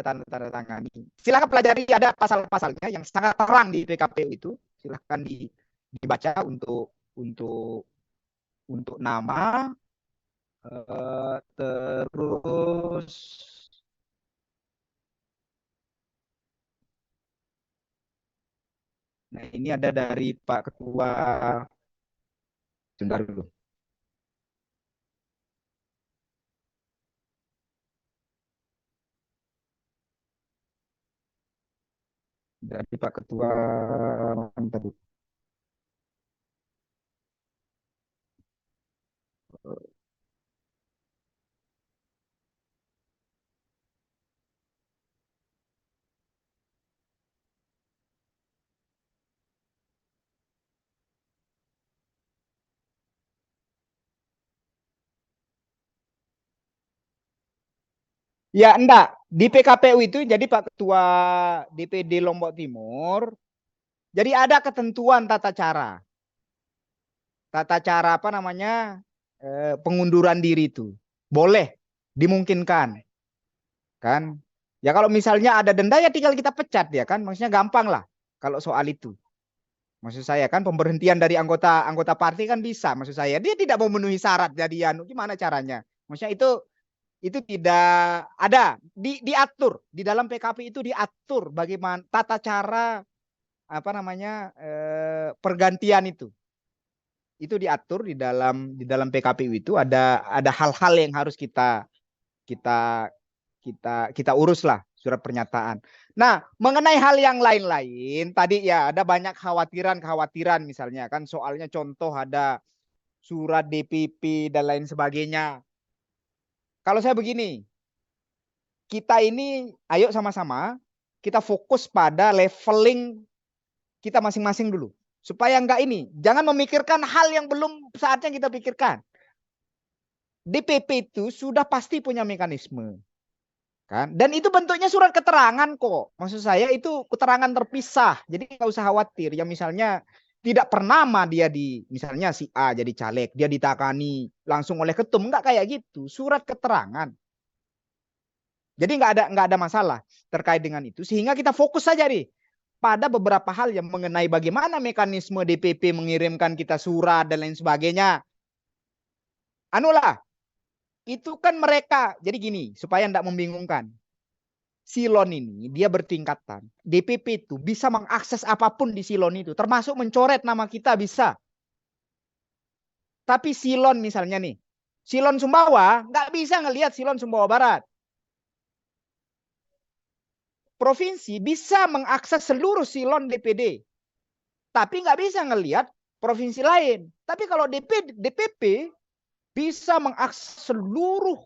tanda tangani. Silakan pelajari, ada pasal-pasalnya yang sangat terang di PKPU itu. Silakan dibaca untuk nama, terus nah ini ada dari Pak Ketua. Sebentar dulu. Dari Pak Ketua tadi. Ya enggak, di PKPU itu jadi Pak Ketua DPD Lombok Timur, jadi ada ketentuan tata cara apa namanya pengunduran diri itu boleh, dimungkinkan kan. Ya kalau misalnya ada denda ya tinggal kita pecat ya kan, maksudnya gampang lah kalau soal itu. Maksud saya kan pemberhentian dari anggota partai kan bisa, maksud saya dia tidak memenuhi syarat jadi gimana caranya. Maksudnya itu tidak ada diatur di dalam PKP itu, diatur bagaimana tata cara apa namanya pergantian itu diatur di dalam PKPU itu, ada hal-hal yang harus kita urus lah, surat pernyataan. Nah mengenai hal yang lain-lain tadi ya ada banyak kekhawatiran misalnya kan, soalnya contoh ada surat DPP dan lain sebagainya. Kalau saya begini, kita ini ayo sama-sama kita fokus pada leveling kita masing-masing dulu. Supaya enggak jangan memikirkan hal yang belum saatnya kita pikirkan. DPP itu sudah pasti punya mekanisme. Kan? Dan itu bentuknya surat keterangan kok. Maksud saya itu keterangan terpisah. Jadi nggak usah khawatir. Ya misalnya tidak pernah dia misalnya si A jadi caleg, dia ditakani langsung oleh ketum, enggak kayak gitu. Surat keterangan. Jadi nggak ada masalah terkait dengan itu. Sehingga kita fokus saja pada beberapa hal yang mengenai bagaimana mekanisme DPP mengirimkan kita surat dan lain sebagainya. Itu kan mereka. Jadi gini, supaya tidak membingungkan. Silon ini dia bertingkatan. DPP itu bisa mengakses apapun di silon itu, termasuk mencoret nama kita bisa. Tapi silon misalnya silon Sumbawa nggak bisa ngelihat silon Sumbawa Barat. provinsi bisa mengakses seluruh silon DPD, tapi nggak bisa ngelihat provinsi lain. Tapi kalau DPP bisa mengakses seluruh,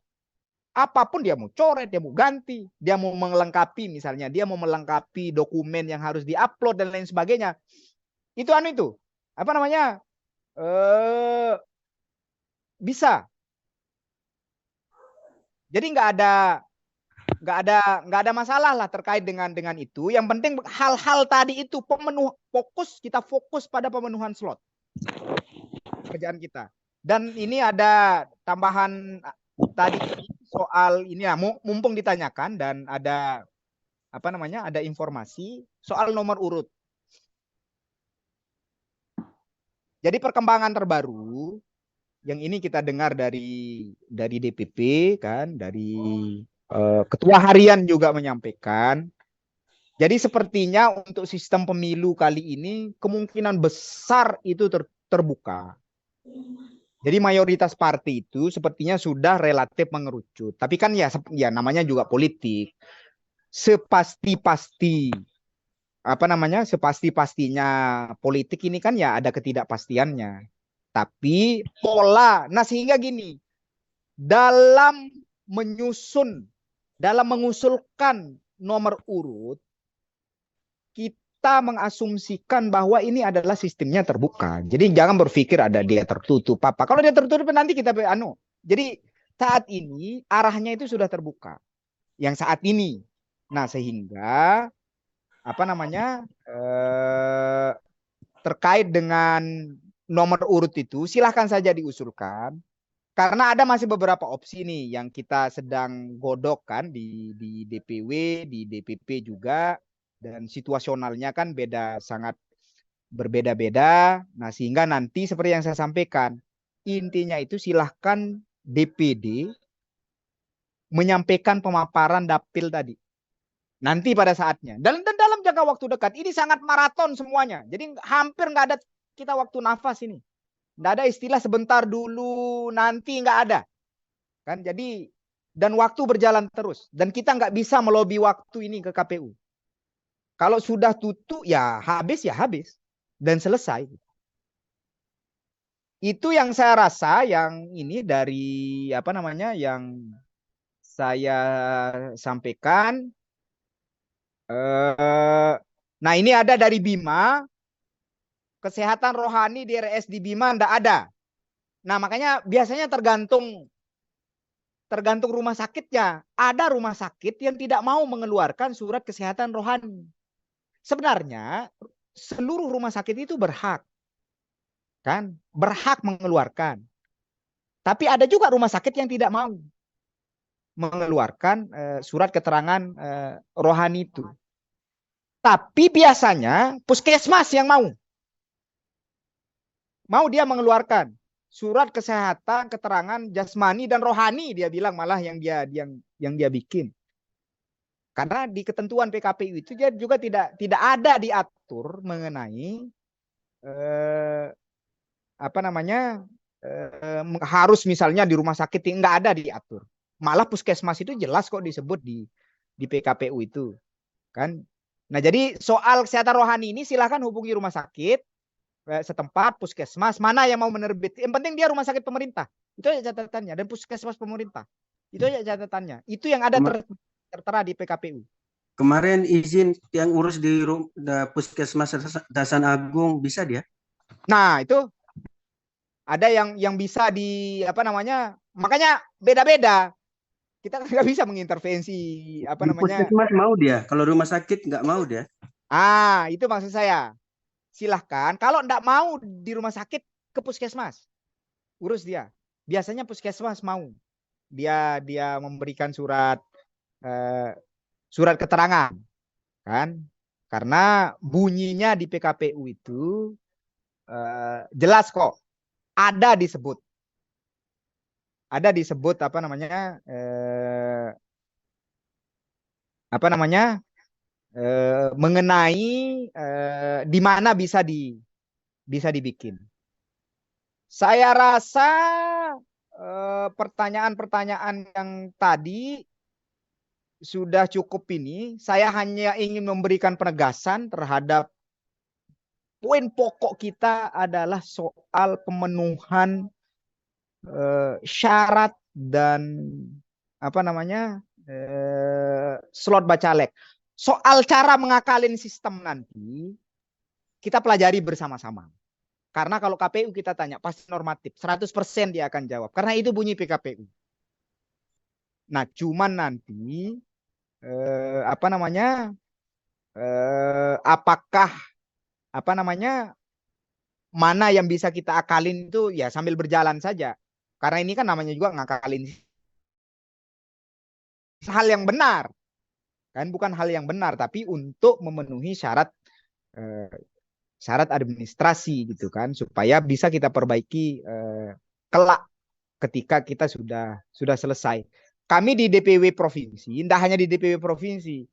apapun dia mau coret, dia mau ganti, dia mau melengkapi, misalnya dia mau melengkapi dokumen yang harus diupload dan lain sebagainya. Itu apa namanya, bisa. Jadi nggak ada masalah lah terkait dengan itu. Yang penting hal-hal tadi itu kita fokus pada pemenuhan slot kerjaan kita. Dan ini ada tambahan tadi soal ini ya, mumpung ditanyakan dan ada apa namanya, ada informasi soal nomor urut. Jadi perkembangan terbaru yang ini kita dengar dari DPP kan, dari ketua harian juga menyampaikan. Jadi sepertinya untuk sistem pemilu kali ini kemungkinan besar itu terbuka. Jadi mayoritas partai itu sepertinya sudah relatif mengerucut. Tapi kan ya namanya juga politik. Sepasti-pastinya politik ini kan ya ada ketidakpastiannya. Tapi pola, nah sehingga gini, dalam mengusulkan nomor urut, kita mengasumsikan bahwa ini adalah sistemnya terbuka. Jadi jangan berpikir ada dia tertutup apa. Kalau dia tertutup nanti kita Jadi saat ini arahnya itu sudah terbuka. Yang saat ini. Nah, sehingga apa namanya? Terkait dengan nomor urut itu silahkan saja diusulkan. Karena ada masih beberapa opsi nih yang kita sedang godok kan di DPW, di DPP juga. Dan situasionalnya kan sangat berbeda-beda. Nah, sehingga nanti seperti yang saya sampaikan, intinya itu silahkan DPD menyampaikan pemaparan dapil tadi. Nanti pada saatnya. Dan dalam jangka waktu dekat, ini sangat maraton semuanya. Jadi hampir nggak ada kita waktu nafas ini. Nggak ada istilah sebentar dulu, nanti nggak ada. Kan jadi, dan waktu berjalan terus. Dan kita nggak bisa melobi waktu ini ke KPU. Kalau sudah tutup ya habis dan selesai. Itu yang saya rasa yang ini dari apa namanya yang saya sampaikan. Nah ini ada dari Bima, kesehatan rohani di RS di Bima ndak ada. Nah makanya biasanya tergantung rumah sakitnya. Ada rumah sakit yang tidak mau mengeluarkan surat kesehatan rohani. Sebenarnya seluruh rumah sakit itu berhak mengeluarkan. Tapi ada juga rumah sakit yang tidak mau mengeluarkan surat keterangan rohani itu. Tapi biasanya puskesmas yang mau dia mengeluarkan surat kesehatan, keterangan jasmani dan rohani, dia bilang malah yang dia bikin. Karena di ketentuan PKPU itu juga tidak ada diatur mengenai harus misalnya di rumah sakit, nggak ada diatur. Malah puskesmas itu jelas kok disebut di PKPU itu, kan. Nah jadi soal kesehatan rohani ini silahkan hubungi rumah sakit setempat, puskesmas mana yang mau menerbit. Yang penting dia rumah sakit pemerintah, itu aja catatannya, dan puskesmas pemerintah itu aja catatannya. Itu yang ada tertera di PKPU. Kemarin izin yang urus di puskesmas Dasan Agung bisa dia? Nah itu ada yang bisa di makanya beda-beda. Kita nggak bisa mengintervensi puskesmas mau dia, kalau rumah sakit nggak mau dia. Itu maksud saya. Silahkan, kalau nggak mau di rumah sakit ke puskesmas, urus dia. Biasanya puskesmas mau. Dia memberikan surat keterangan, kan? Karena bunyinya di PKPU itu jelas kok, ada disebut mengenai di mana bisa dibikin. Saya rasa pertanyaan-pertanyaan yang tadi sudah cukup ini. Saya hanya ingin memberikan penegasan terhadap poin pokok kita adalah soal pemenuhan syarat dan apa namanya slot bacalek. Soal cara mengakalin sistem nanti kita pelajari bersama-sama. Karena kalau KPU kita tanya pasti normatif, 100% dia akan jawab. Karena itu bunyi PKPU. Nah, cuman nanti apa namanya? Apakah apa namanya? Mana yang bisa kita akalin itu ya sambil berjalan saja. Karena ini kan namanya juga ngakalin hal yang benar. Kan bukan hal yang benar tapi untuk memenuhi syarat syarat administrasi gitu kan supaya bisa kita perbaiki kelak ketika kita sudah selesai. Kami di DPW provinsi, tidak hanya di DPW provinsi,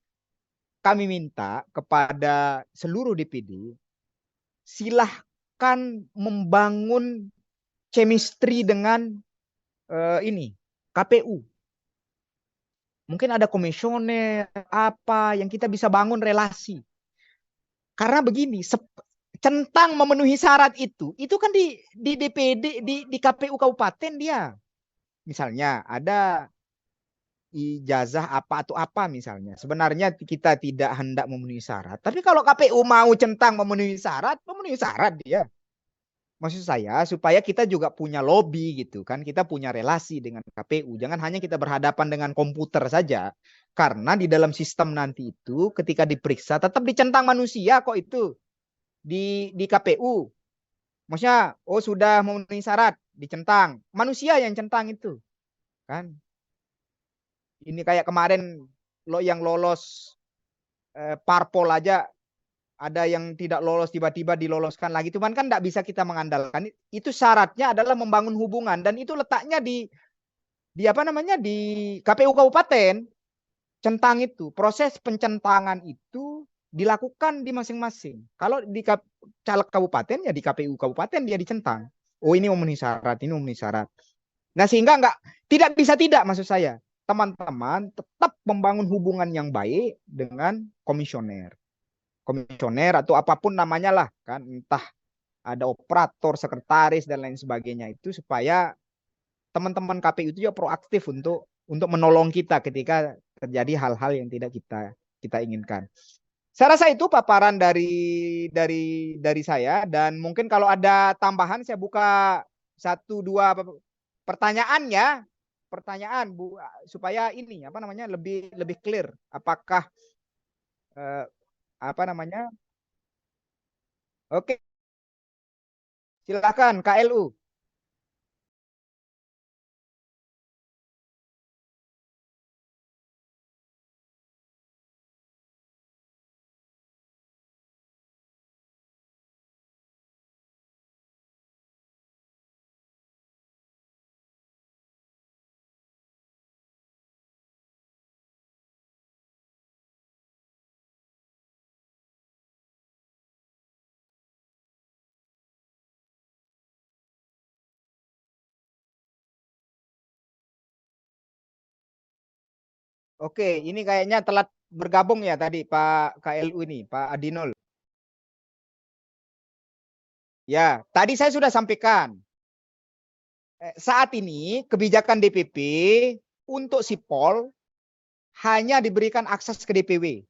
kami minta kepada seluruh DPD silahkan membangun chemistry dengan ini KPU. Mungkin ada komisioner apa yang kita bisa bangun relasi. Karena begini, centang memenuhi syarat itu kan di DPD di KPU kabupaten dia. Misalnya ada ijazah apa atau apa misalnya. Sebenarnya kita tidak hendak memenuhi syarat. Tapi kalau KPU mau centang memenuhi syarat dia. Maksud saya supaya kita juga punya lobby gitu kan. Kita punya relasi dengan KPU. Jangan hanya kita berhadapan dengan komputer saja. Karena di dalam sistem nanti itu ketika diperiksa tetap dicentang manusia kok itu. Di KPU. Maksudnya oh sudah memenuhi syarat dicentang. Manusia yang centang itu. Kan. Ini kayak kemarin yang lolos parpol aja ada yang tidak lolos tiba-tiba diloloskan lagi. Cuman kan tidak bisa kita mengandalkan. Itu syaratnya adalah membangun hubungan dan itu letaknya di apa namanya di KPU kabupaten. Centang itu, proses pencentangan itu dilakukan di masing-masing. Kalau di caleg kabupaten ya di KPU kabupaten dia dicentang. Oh ini memenuhi syarat, ini memenuhi syarat. Nah sehingga tidak bisa tidak maksud saya. Teman-teman tetap membangun hubungan yang baik dengan komisioner atau apapun namanya lah kan, entah ada operator, sekretaris dan lain sebagainya itu supaya teman-teman KPU itu juga proaktif untuk menolong kita ketika terjadi hal-hal yang tidak kita inginkan. Saya rasa itu paparan dari saya dan mungkin kalau ada tambahan saya buka 1-2 pertanyaan ya. Pertanyaan Bu supaya ini apa namanya lebih clear apakah apa namanya oke silakan KLU. Oke, ini kayaknya telat bergabung ya tadi Pak KLU ini, Pak Adinol. Ya, tadi saya sudah sampaikan. Saat ini kebijakan DPP untuk sipol hanya diberikan akses ke DPW.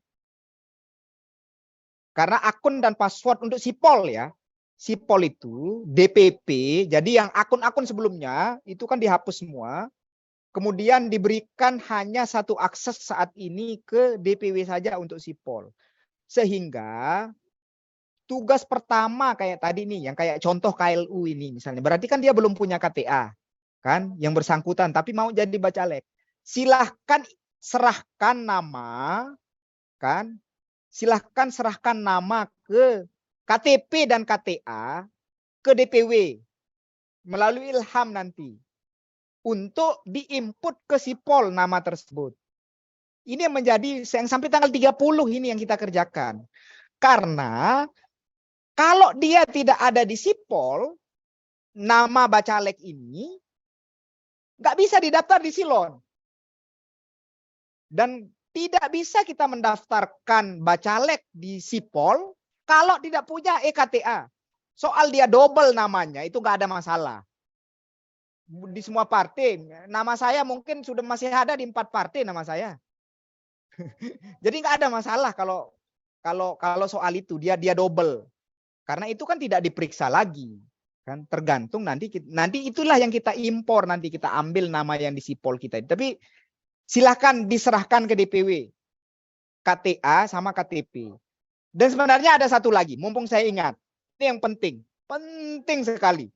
Karena akun dan password untuk sipol ya. Sipol itu DPP, jadi yang akun-akun sebelumnya itu kan dihapus semua. Kemudian diberikan hanya satu akses saat ini ke DPW saja untuk sipol. Sehingga tugas pertama kayak tadi nih, yang kayak contoh KLU ini misalnya. Berarti kan dia belum punya KTA. Kan, yang bersangkutan. Tapi mau jadi bacalek. Silahkan serahkan nama. Kan, silahkan serahkan nama ke KTP dan KTA ke DPW. Melalui Ilham nanti. Untuk diinput ke sipol nama tersebut. Ini yang menjadi yang sampai tanggal 30 ini yang kita kerjakan. Karena kalau dia tidak ada di sipol, nama bacalek ini nggak bisa didaftar di silon. Dan Tidak bisa kita mendaftarkan bacalek di Sipol kalau tidak punya EKTA. Soal dia double namanya, itu nggak ada masalah. Di semua partai, nama saya mungkin sudah masih ada di 4 partai nama saya. Jadi nggak ada masalah kalau soal itu dia double. Karena itu kan tidak diperiksa lagi. Kan tergantung nanti itulah yang kita impor, nanti kita ambil nama yang di Sipol kita. Tapi silakan diserahkan ke DPW, KTA sama KTP. Dan sebenarnya ada satu lagi, mumpung saya ingat, ini yang penting sekali.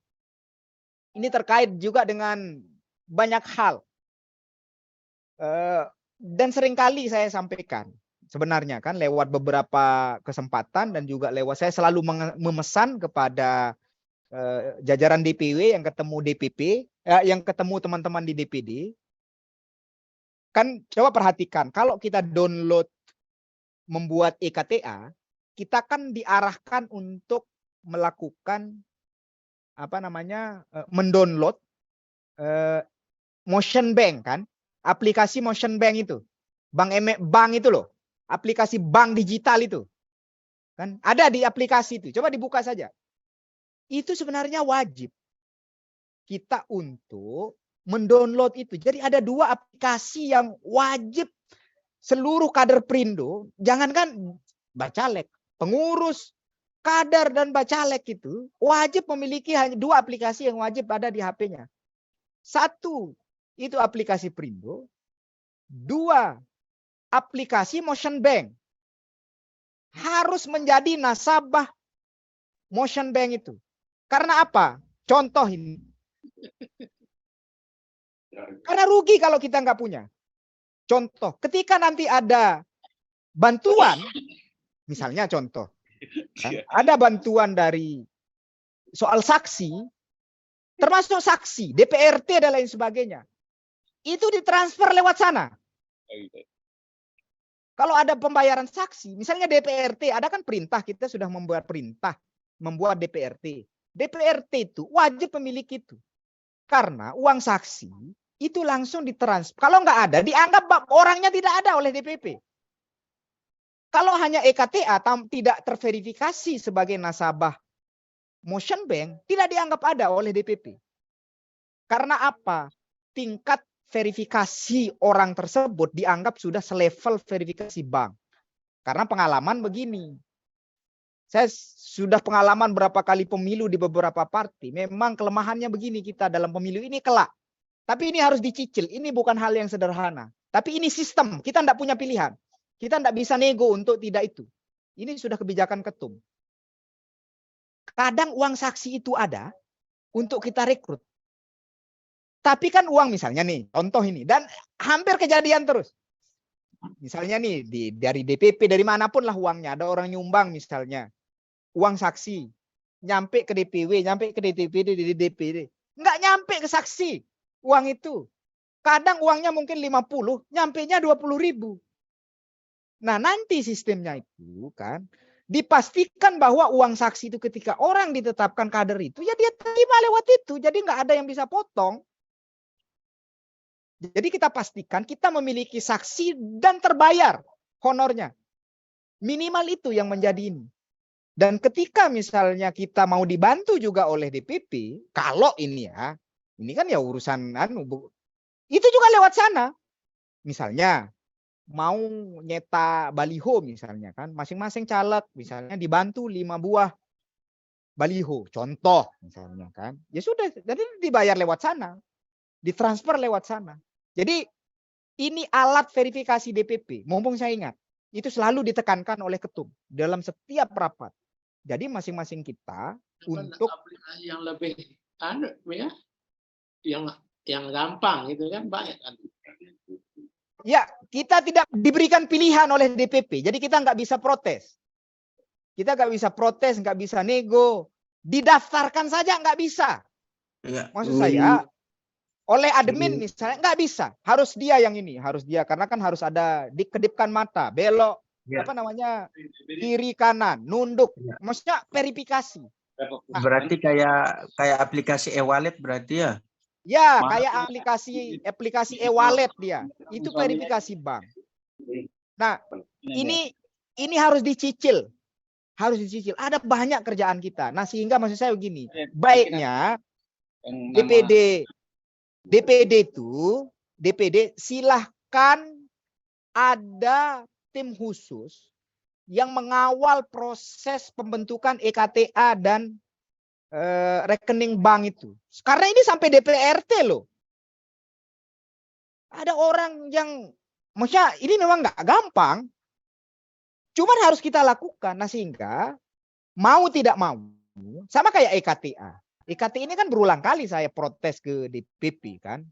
Ini terkait juga dengan banyak hal. Dan seringkali saya sampaikan, sebenarnya kan lewat beberapa kesempatan dan juga lewat saya selalu memesan kepada jajaran DPW yang ketemu DPP, yang ketemu teman-teman di DPD. Kan coba perhatikan, kalau kita download membuat EKTA, kita kan diarahkan untuk melakukan mendownload Motion Bank kan, aplikasi Motion Bank itu, bank itu loh, aplikasi bank digital itu, kan ada di aplikasi itu, coba dibuka saja. Itu sebenarnya wajib kita untuk mendownload itu. Jadi ada 2 aplikasi yang wajib seluruh kader Perindo, jangankan bacalek, pengurus, kader dan bacalek itu wajib memiliki hanya 2 aplikasi yang wajib ada di HP-nya. 1 itu aplikasi Perindo, 2 aplikasi Motion Bank. Harus menjadi nasabah Motion Bank itu. Karena apa? Contoh ini. Karena rugi kalau kita nggak punya. Contoh, ketika nanti ada bantuan, misalnya contoh, kan, ada bantuan dari soal saksi, termasuk saksi, DPRT dan lain sebagainya, itu ditransfer lewat sana. Kalau ada pembayaran saksi, misalnya DPRT, ada kan perintah, kita sudah membuat perintah, membuat DPRT. DPRT itu wajib memiliki itu. Karena uang saksi itu langsung ditransfer. Kalau nggak ada, dianggap orangnya tidak ada oleh DPP. Kalau hanya EKTA tidak terverifikasi sebagai nasabah Motion Bank, tidak dianggap ada oleh DPP. Karena apa? Tingkat verifikasi orang tersebut dianggap sudah selevel verifikasi bank. Karena pengalaman begini. Saya sudah pengalaman berapa kali pemilu di beberapa partai. Memang kelemahannya begini kita dalam pemilu ini kelak. Tapi ini harus dicicil. Ini bukan hal yang sederhana. Tapi ini sistem. Kita tidak punya pilihan. Kita tidak bisa nego untuk tidak itu. Ini sudah kebijakan ketum. Kadang uang saksi itu ada untuk kita rekrut. Tapi kan uang misalnya nih, contoh ini. Dan hampir kejadian terus. Misalnya nih, dari DPP, dari manapun lah uangnya. Ada orang nyumbang misalnya. Uang saksi. Nyampe ke DPW, nyampe ke DPD. Nggak nyampe ke saksi. Uang itu. Kadang uangnya mungkin 50, nyampenya 20.000. Nah nanti sistemnya itu kan. Dipastikan bahwa uang saksi itu ketika orang ditetapkan kader itu, ya dia terima lewat itu. Jadi nggak ada yang bisa potong. Jadi kita pastikan kita memiliki saksi dan terbayar honornya. Minimal itu yang menjadi ini. Dan ketika misalnya kita mau dibantu juga oleh DPP, kalau ini ya, ini kan ya urusan itu juga lewat sana. Misalnya mau nyetak baliho misalnya kan, masing-masing caleg misalnya dibantu 5 buah baliho, contoh misalnya kan. Ya sudah, jadi dibayar lewat sana. Ditransfer lewat sana. Jadi ini alat verifikasi DPP, mumpung saya ingat, itu selalu ditekankan oleh ketum dalam setiap rapat. Jadi masing-masing kita untuk aplikasi yang lebih ya, yang gampang gitu kan banyak kan. Ya, kita tidak diberikan pilihan oleh DPP, jadi kita nggak bisa protes. Kita nggak bisa protes, nggak bisa nego, didaftarkan saja nggak bisa. Ya. Maksud saya, oleh admin misalnya nggak bisa, harus dia yang ini, harus dia karena kan harus ada dikedipkan mata, belok. Ya. Apa namanya, kiri kanan, nunduk, maksudnya verifikasi. Berarti kayak aplikasi e-wallet berarti ya? Ya, kayak aplikasi e-wallet dia, itu verifikasi bank. Nah, ini harus dicicil. Harus dicicil. Ada banyak kerjaan kita. Nah, sehingga maksud saya begini, baiknya DPD itu, DPD silahkan ada tim khusus yang mengawal proses pembentukan EKTA dan rekening bank itu. Karena ini sampai DPRT loh. Ada orang yang, maksudnya ini memang nggak gampang, cuman harus kita lakukan. Nah, sehingga mau tidak mau, sama kayak EKTA. EKTA ini kan berulang kali saya protes ke DPP kan.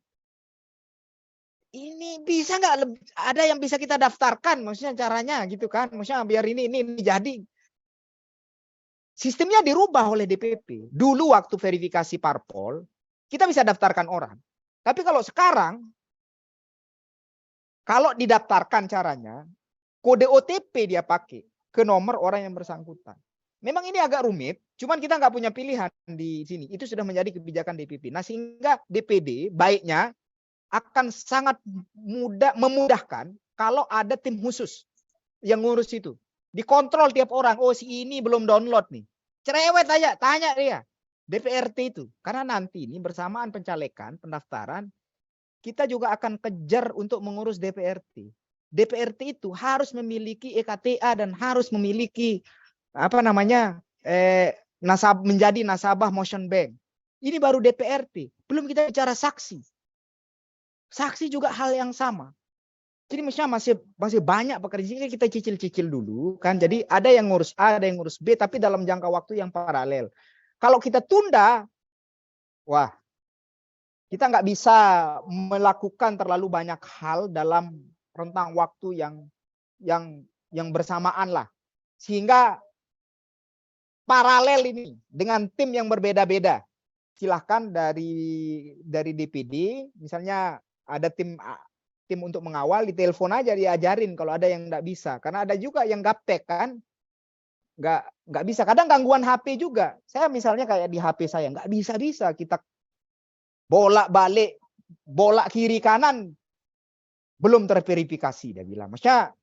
Ini bisa nggak ada yang bisa kita daftarkan, maksudnya caranya gitu kan, maksudnya biar ini jadi. Sistemnya dirubah oleh DPP. Dulu waktu verifikasi parpol, kita bisa daftarkan orang. Tapi kalau sekarang, kalau didaftarkan caranya, kode OTP dia pakai ke nomor orang yang bersangkutan. Memang ini agak rumit, cuman kita nggak punya pilihan di sini. Itu sudah menjadi kebijakan DPP. Nah, sehingga DPD baiknya akan sangat memudahkan kalau ada tim khusus yang ngurus itu. Dikontrol tiap orang. Oh, si ini belum download nih. Cerewet aja, tanya dia. DPRT itu. Karena nanti ini bersamaan pencalekan, pendaftaran, kita juga akan kejar untuk mengurus DPRT. DPRT itu harus memiliki EKTA dan harus memiliki menjadi nasabah motion bank. Ini baru DPRT. Belum kita bicara saksi. Saksi juga hal yang sama. Jadi maksudnya masih banyak pekerjaan, kita cicil-cicil dulu kan. Jadi ada yang ngurus A, ada yang ngurus B, tapi dalam jangka waktu yang paralel. Kalau kita tunda, wah, kita nggak bisa melakukan terlalu banyak hal dalam rentang waktu yang bersamaan lah. Sehingga paralel ini dengan tim yang berbeda-beda. Silahkan dari DPD, misalnya ada tim untuk mengawal, ditelepon aja, diajarin kalau ada yang nggak bisa. Karena ada juga yang gaptek kan, nggak bisa. Kadang gangguan HP juga. Saya misalnya kayak di HP saya nggak bisa kita bolak-balik, bolak kiri kanan belum terverifikasi, dia bilang. Maksudnya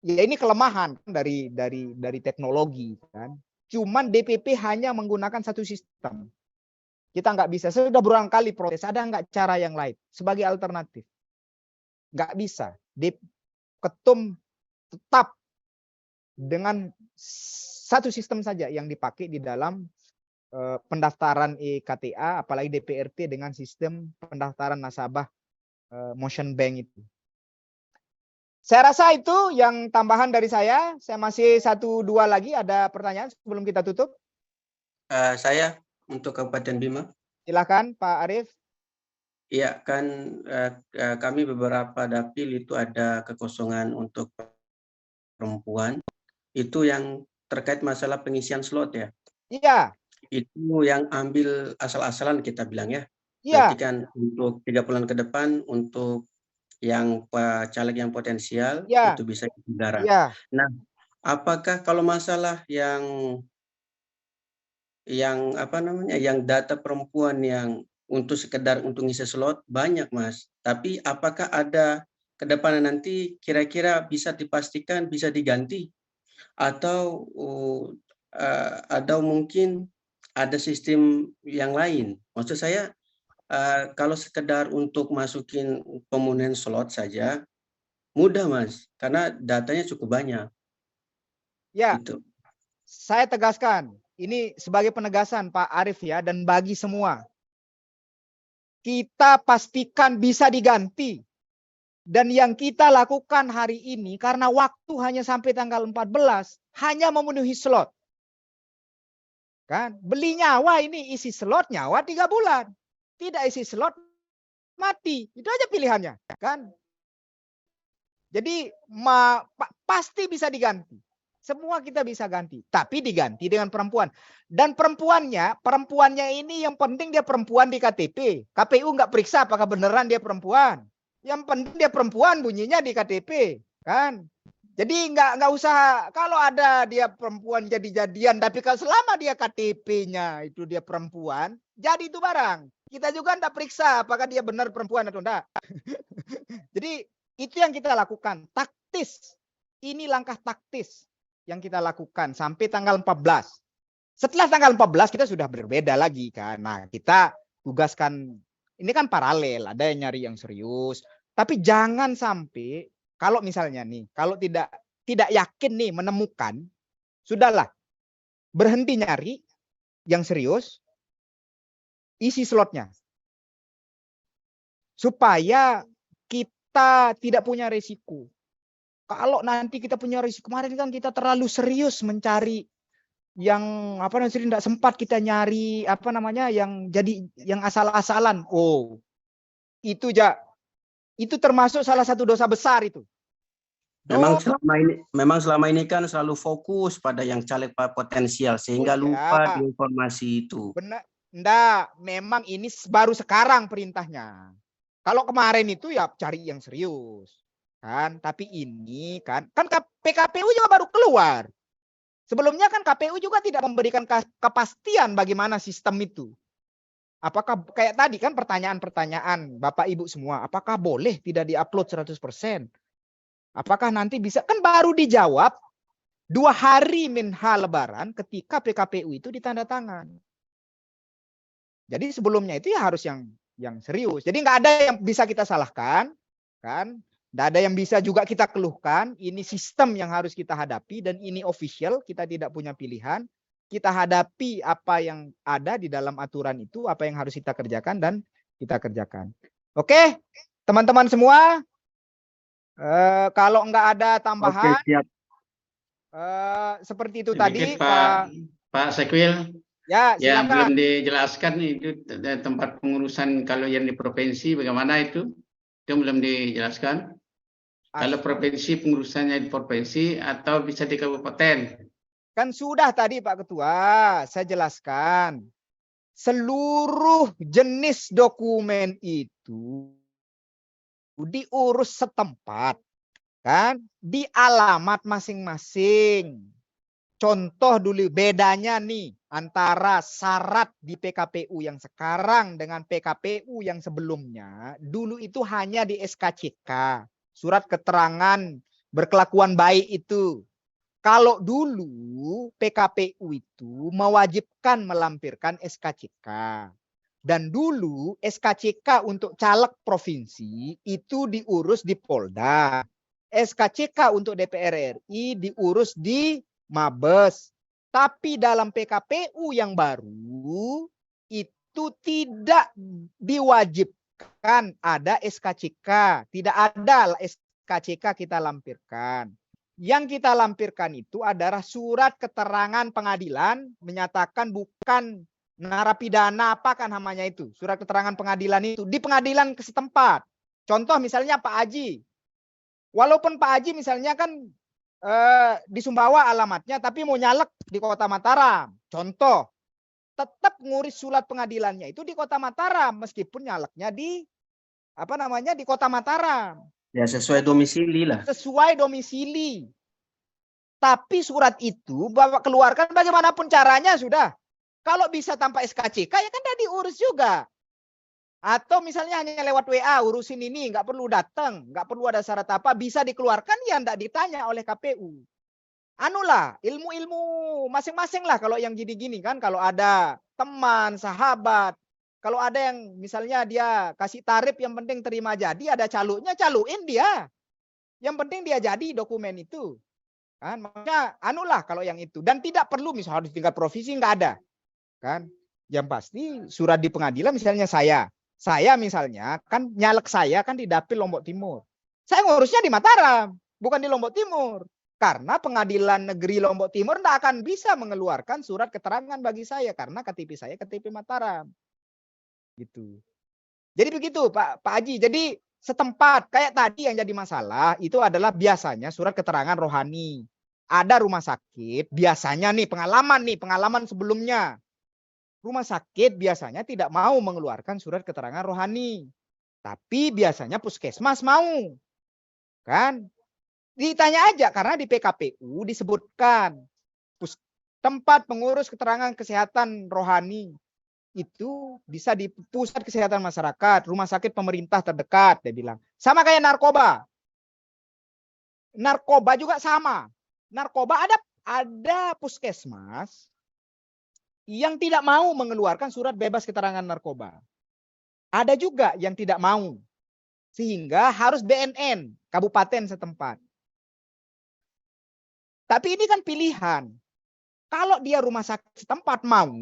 ya ini kelemahan dari teknologi kan. Cuman DPP hanya menggunakan satu sistem. Kita nggak bisa. Saya sudah berulang kali protes. Ada nggak cara yang lain sebagai alternatif? Nggak bisa. Ketum tetap dengan satu sistem saja yang dipakai di dalam pendaftaran EKTA, apalagi DPRT dengan sistem pendaftaran nasabah motion bank itu. Saya rasa itu yang tambahan dari saya. Saya masih 1-2 lagi. Ada pertanyaan sebelum kita tutup? Saya untuk Kabupaten Bima. Silakan Pak Arief. Iya, kan kami beberapa dapil itu ada kekosongan untuk perempuan. Itu yang terkait masalah pengisian slot ya. Iya. Itu yang ambil asal-asalan kita bilang ya. Iya. Nanti kan untuk 3 bulan ke depan untuk yang caleg yang potensial ya. itu bisa digarap. Ya. Nah, apakah kalau masalah yang data perempuan yang untuk sekedar untuk ngisi slot banyak Mas, tapi apakah ada ke depan nanti kira-kira bisa dipastikan bisa diganti atau mungkin ada sistem yang lain? Maksud saya kalau sekedar untuk masukin pemenuhan slot saja mudah Mas, karena datanya cukup banyak. Ya, gitu. Saya tegaskan, ini sebagai penegasan Pak Arief ya, dan bagi semua. Kita pastikan bisa diganti. Dan yang kita lakukan hari ini, karena waktu hanya sampai tanggal 14, hanya memenuhi slot. Kan? Beli nyawa ini, isi slot nyawa 3 bulan. Tidak isi slot, mati. Itu aja pilihannya. Kan? Jadi pasti bisa diganti. Semua kita bisa ganti. Tapi diganti dengan perempuan. Dan perempuannya ini yang penting dia perempuan di KTP. KPU nggak periksa apakah beneran dia perempuan. Yang penting dia perempuan bunyinya di KTP. Kan? Jadi nggak usah kalau ada dia perempuan jadi-jadian. Tapi kalau selama dia KTP-nya itu dia perempuan, jadi itu barang. Kita juga nggak periksa apakah dia benar perempuan atau enggak. Jadi itu yang kita lakukan, taktis. Ini langkah taktis yang kita lakukan sampai tanggal 14. Setelah tanggal 14 kita sudah berbeda lagi kan. Nah, kita tugaskan, ini kan paralel, ada yang nyari yang serius, tapi jangan sampai kalau misalnya nih, kalau tidak yakin nih menemukan, sudahlah, berhenti nyari yang serius, isi slotnya. Supaya kita tidak punya resiko. Kalau nanti kita punya risiko, kemarin kan kita terlalu serius mencari yang apa namanya, tidak sempat kita nyari apa namanya yang jadi yang asal-asalan. Oh, itu termasuk salah satu dosa besar itu. Memang selama ini kan selalu fokus pada yang caleg potensial sehingga lupa di informasi itu. Benar, enggak, memang ini baru sekarang perintahnya. Kalau kemarin itu ya cari yang serius. Kan, tapi ini kan PKPU juga baru keluar. Sebelumnya kan KPU juga tidak memberikan kepastian bagaimana sistem itu. Apakah kayak tadi kan pertanyaan-pertanyaan Bapak Ibu semua, apakah boleh tidak diupload 100%? Apakah nanti bisa? Kan baru dijawab 2 hari minha lebaran ketika PKPU itu ditandatangan. Jadi sebelumnya itu ya harus yang serius. Jadi nggak ada yang bisa kita salahkan, kan? Tidak ada yang bisa juga kita keluhkan. Ini sistem yang harus kita hadapi dan ini official. Kita tidak punya pilihan. Kita hadapi apa yang ada di dalam aturan itu, apa yang harus kita kerjakan dan kita kerjakan. Oke, teman-teman semua. Kalau nggak ada tambahan, Oke, siap. seperti itu Sedikit, tadi, Pak Sekwil. Ya, yang silakan. belum dijelaskan itu tempat pengurusan kalau yang di provinsi bagaimana itu? Itu belum dijelaskan. Kalau provinsi pengurusannya di provinsi atau bisa di kabupaten? Kan sudah tadi Pak Ketua, saya jelaskan. Seluruh jenis dokumen itu diurus setempat, kan? Di alamat masing-masing. Contoh dulu bedanya nih antara syarat di PKPU yang sekarang dengan PKPU yang sebelumnya. Dulu itu hanya di SKCK. Surat keterangan berkelakuan baik itu. Kalau dulu PKPU itu mewajibkan melampirkan SKCK. Dan dulu SKCK untuk caleg provinsi itu diurus di Polda. SKCK untuk DPR RI diurus di Mabes. Tapi dalam PKPU yang baru itu tidak diwajibkan ada SKCK. Tidak ada SKCK kita lampirkan. Yang kita lampirkan itu adalah surat keterangan pengadilan menyatakan bukan narapidana apa kan namanya itu. Surat keterangan pengadilan itu di pengadilan setempat. Contoh misalnya Pak Haji. Walaupun Pak Haji misalnya kan di Sumbawa alamatnya tapi mau nyalek di Kota Mataram. Contoh. Tetap ngurus surat pengadilannya itu di Kota Mataram meskipun nyaleknya di apa namanya di Kota Mataram. Ya sesuai domisili lah. Sesuai domisili. Tapi surat itu Bapak keluarkan bagaimanapun caranya sudah. Kalau bisa tanpa SKCK ya kan tadi diurus juga. Atau misalnya hanya lewat WA urusin ini nggak perlu datang, nggak perlu ada syarat apa, bisa dikeluarkan ya nggak ditanya oleh KPU. Anulah ilmu-ilmu masing-masing lah kalau yang gini-gini kan, kalau ada teman, sahabat, kalau ada yang misalnya dia kasih tarif yang penting terima jadi, ada caluknya, caluin dia. Yang penting dia jadi dokumen itu. Kan makanya anulah kalau yang itu, dan tidak perlu misalnya di tingkat provinsi nggak ada. Kan yang pasti surat di pengadilan misalnya saya misalnya kan nyalek saya kan di Dapil Lombok Timur. Saya ngurusnya di Mataram, bukan di Lombok Timur. Karena pengadilan negeri Lombok Timur tidak akan bisa mengeluarkan surat keterangan bagi saya karena KTP saya KTP Mataram. Gitu. Jadi begitu Pak Haji. Jadi setempat kayak tadi yang jadi masalah itu adalah biasanya surat keterangan rohani. Ada rumah sakit biasanya nih pengalaman sebelumnya. Rumah sakit biasanya tidak mau mengeluarkan surat keterangan rohani. Tapi biasanya puskesmas mau. Kan? Ditanya aja karena di PKPU disebutkan tempat pengurus keterangan kesehatan rohani itu bisa di pusat kesehatan masyarakat, rumah sakit pemerintah terdekat, dia bilang. Sama kayak narkoba. Narkoba juga sama. Narkoba ada puskesmas yang tidak mau mengeluarkan surat bebas keterangan narkoba. Ada juga yang tidak mau. Sehingga harus BNN, kabupaten setempat. Tapi ini kan pilihan. Kalau dia rumah sakit setempat mau,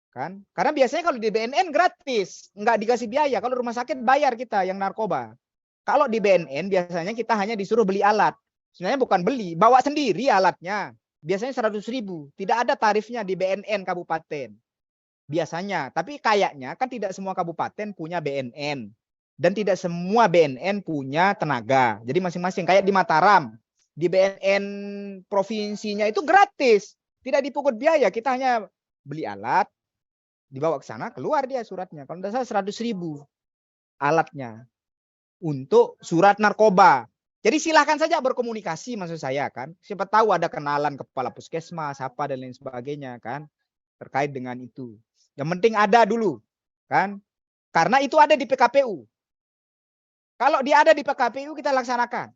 kan? Karena biasanya kalau di BNN gratis, nggak dikasih biaya. Kalau rumah sakit bayar kita yang narkoba. Kalau di BNN biasanya kita hanya disuruh beli alat. Sebenarnya bukan beli, bawa sendiri alatnya. Biasanya 100.000. Tidak ada tarifnya di BNN kabupaten. Biasanya, tapi kayaknya kan tidak semua kabupaten punya BNN. Dan tidak semua BNN punya tenaga. Jadi masing-masing, kayak di Mataram, di BNN provinsinya itu gratis. Tidak dipungut biaya, kita hanya beli alat, dibawa ke sana, keluar dia suratnya. Kalau tidak salah 100.000 alatnya untuk surat narkoba. Jadi silahkan saja berkomunikasi, maksud saya kan. Siapa tahu ada kenalan kepala puskesmas, apa dan lain sebagainya kan. Terkait dengan itu. Yang penting ada dulu kan. Karena itu ada di PKPU. Kalau dia ada di PKPU kita laksanakan.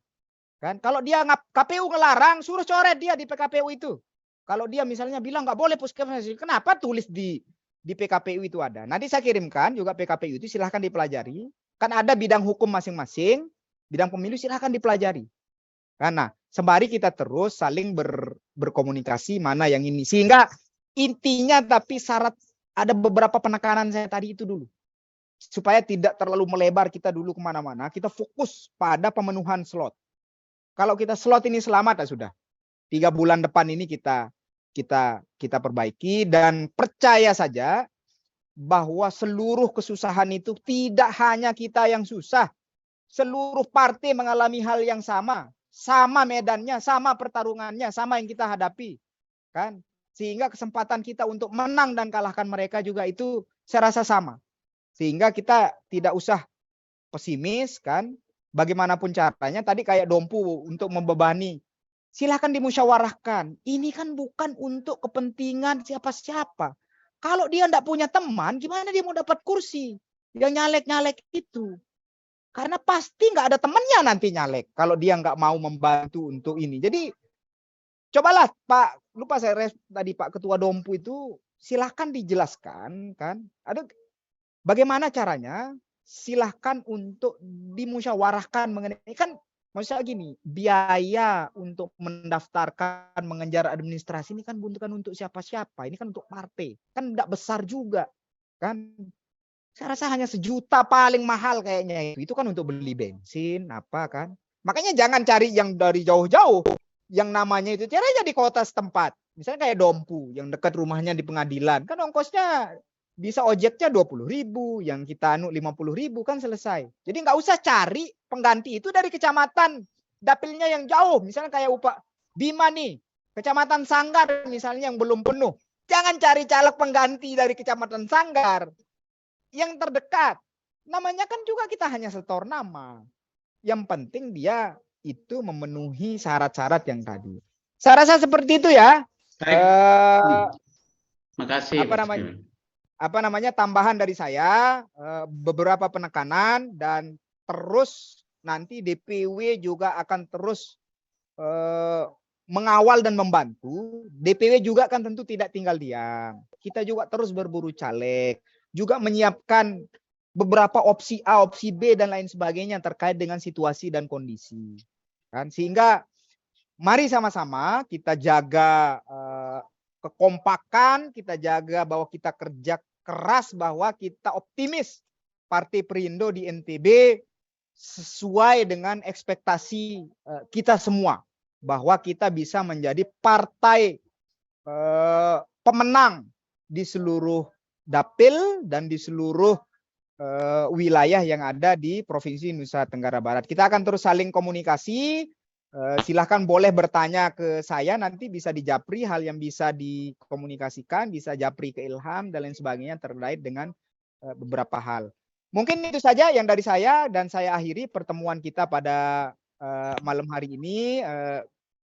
Kan? Kalau dia KPU ngelarang, suruh coret dia di PKPU itu. Kalau dia misalnya bilang nggak boleh puskesmas, kenapa tulis di PKPU itu ada? Nanti saya kirimkan juga PKPU itu, silahkan dipelajari. Kan ada bidang hukum masing-masing, bidang pemilu silahkan dipelajari. Karena sembari kita terus saling berkomunikasi mana yang ini. Sehingga intinya tapi syarat ada beberapa penekanan saya tadi itu dulu. Supaya tidak terlalu melebar kita dulu kemana-mana. Kita fokus pada pemenuhan slot. Kalau kita slot ini selamat, ya sudah. 3 bulan depan ini kita perbaiki. Dan percaya saja bahwa seluruh kesusahan itu tidak hanya kita yang susah. Seluruh partai mengalami hal yang sama. Sama medannya, sama pertarungannya, sama yang kita hadapi. Kan? Sehingga kesempatan kita untuk menang dan kalahkan mereka juga itu saya rasa sama. Sehingga kita tidak usah pesimis kan. Bagaimanapun caranya tadi kayak Dompu untuk membebani. Silahkan dimusyawarahkan. Ini kan bukan untuk kepentingan siapa-siapa. Kalau dia tidak punya teman, gimana dia mau dapat kursi? Yang nyalek-nyalek itu. Karena pasti nggak ada temannya nanti nyalek. Kalau dia nggak mau membantu untuk ini. Jadi cobalah Pak, lupa saya tadi Pak Ketua Dompu itu silahkan dijelaskan kan. Ada bagaimana caranya? Silahkan untuk dimusyawarahkan mengenai kan maksudnya gini, biaya untuk mendaftarkan mengejar administrasi ini kan bukan untuk siapa-siapa, ini kan untuk partai, kan tidak besar juga kan. Saya rasa hanya 1 juta paling mahal kayaknya itu kan untuk beli bensin apa kan. Makanya jangan cari yang dari jauh-jauh, yang namanya itu cari aja di kota setempat, misalnya kayak Dompu yang dekat rumahnya di pengadilan, kan ongkosnya bisa ojeknya 20.000, yang kita 50.000 kan selesai. Jadi nggak usah cari pengganti itu dari kecamatan dapilnya yang jauh. Misalnya kayak Upah Bima nih, kecamatan Sanggar misalnya yang belum penuh. Jangan cari caleg pengganti dari kecamatan Sanggar. Yang terdekat. Namanya kan juga kita hanya setor nama. Yang penting dia itu memenuhi syarat-syarat yang tadi. Saya rasa seperti itu ya. Makasih. Apa namanya tambahan dari saya, beberapa penekanan dan terus nanti DPW juga akan terus mengawal dan membantu. DPW juga kan tentu tidak tinggal diam. Kita juga terus berburu caleg, juga menyiapkan beberapa opsi A, opsi B dan lain sebagainya terkait dengan situasi dan kondisi. Kan sehingga mari sama-sama kita jaga kekompakan, kita jaga bahwa kita kerja keras, bahwa kita optimis Partai Perindo di NTB sesuai dengan ekspektasi kita semua, bahwa kita bisa menjadi partai pemenang di seluruh dapil dan di seluruh wilayah yang ada di Provinsi Nusa Tenggara Barat. Kita akan terus saling komunikasi. Silahkan boleh bertanya ke saya, nanti bisa dijapri hal yang bisa dikomunikasikan, bisa japri ke Ilham dan lain sebagainya terkait dengan beberapa hal. Mungkin itu saja yang dari saya, dan saya akhiri pertemuan kita pada malam hari ini.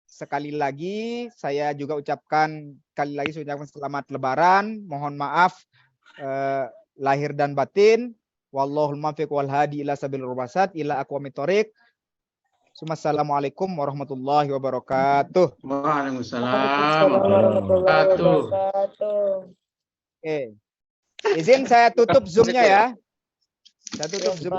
Sekali lagi saya juga ucapkan selamat Lebaran, mohon maaf lahir dan batin. Wallahul muwaffiq wal hadi ila sabilir rasyad ila aqwamit thoriq. Assalamualaikum warahmatullahi wabarakatuh. Waalaikumsalam warahmatullahi wabarakatuh. Oke. Izin saya tutup Zoom-nya ya. Saya tutup Zoom.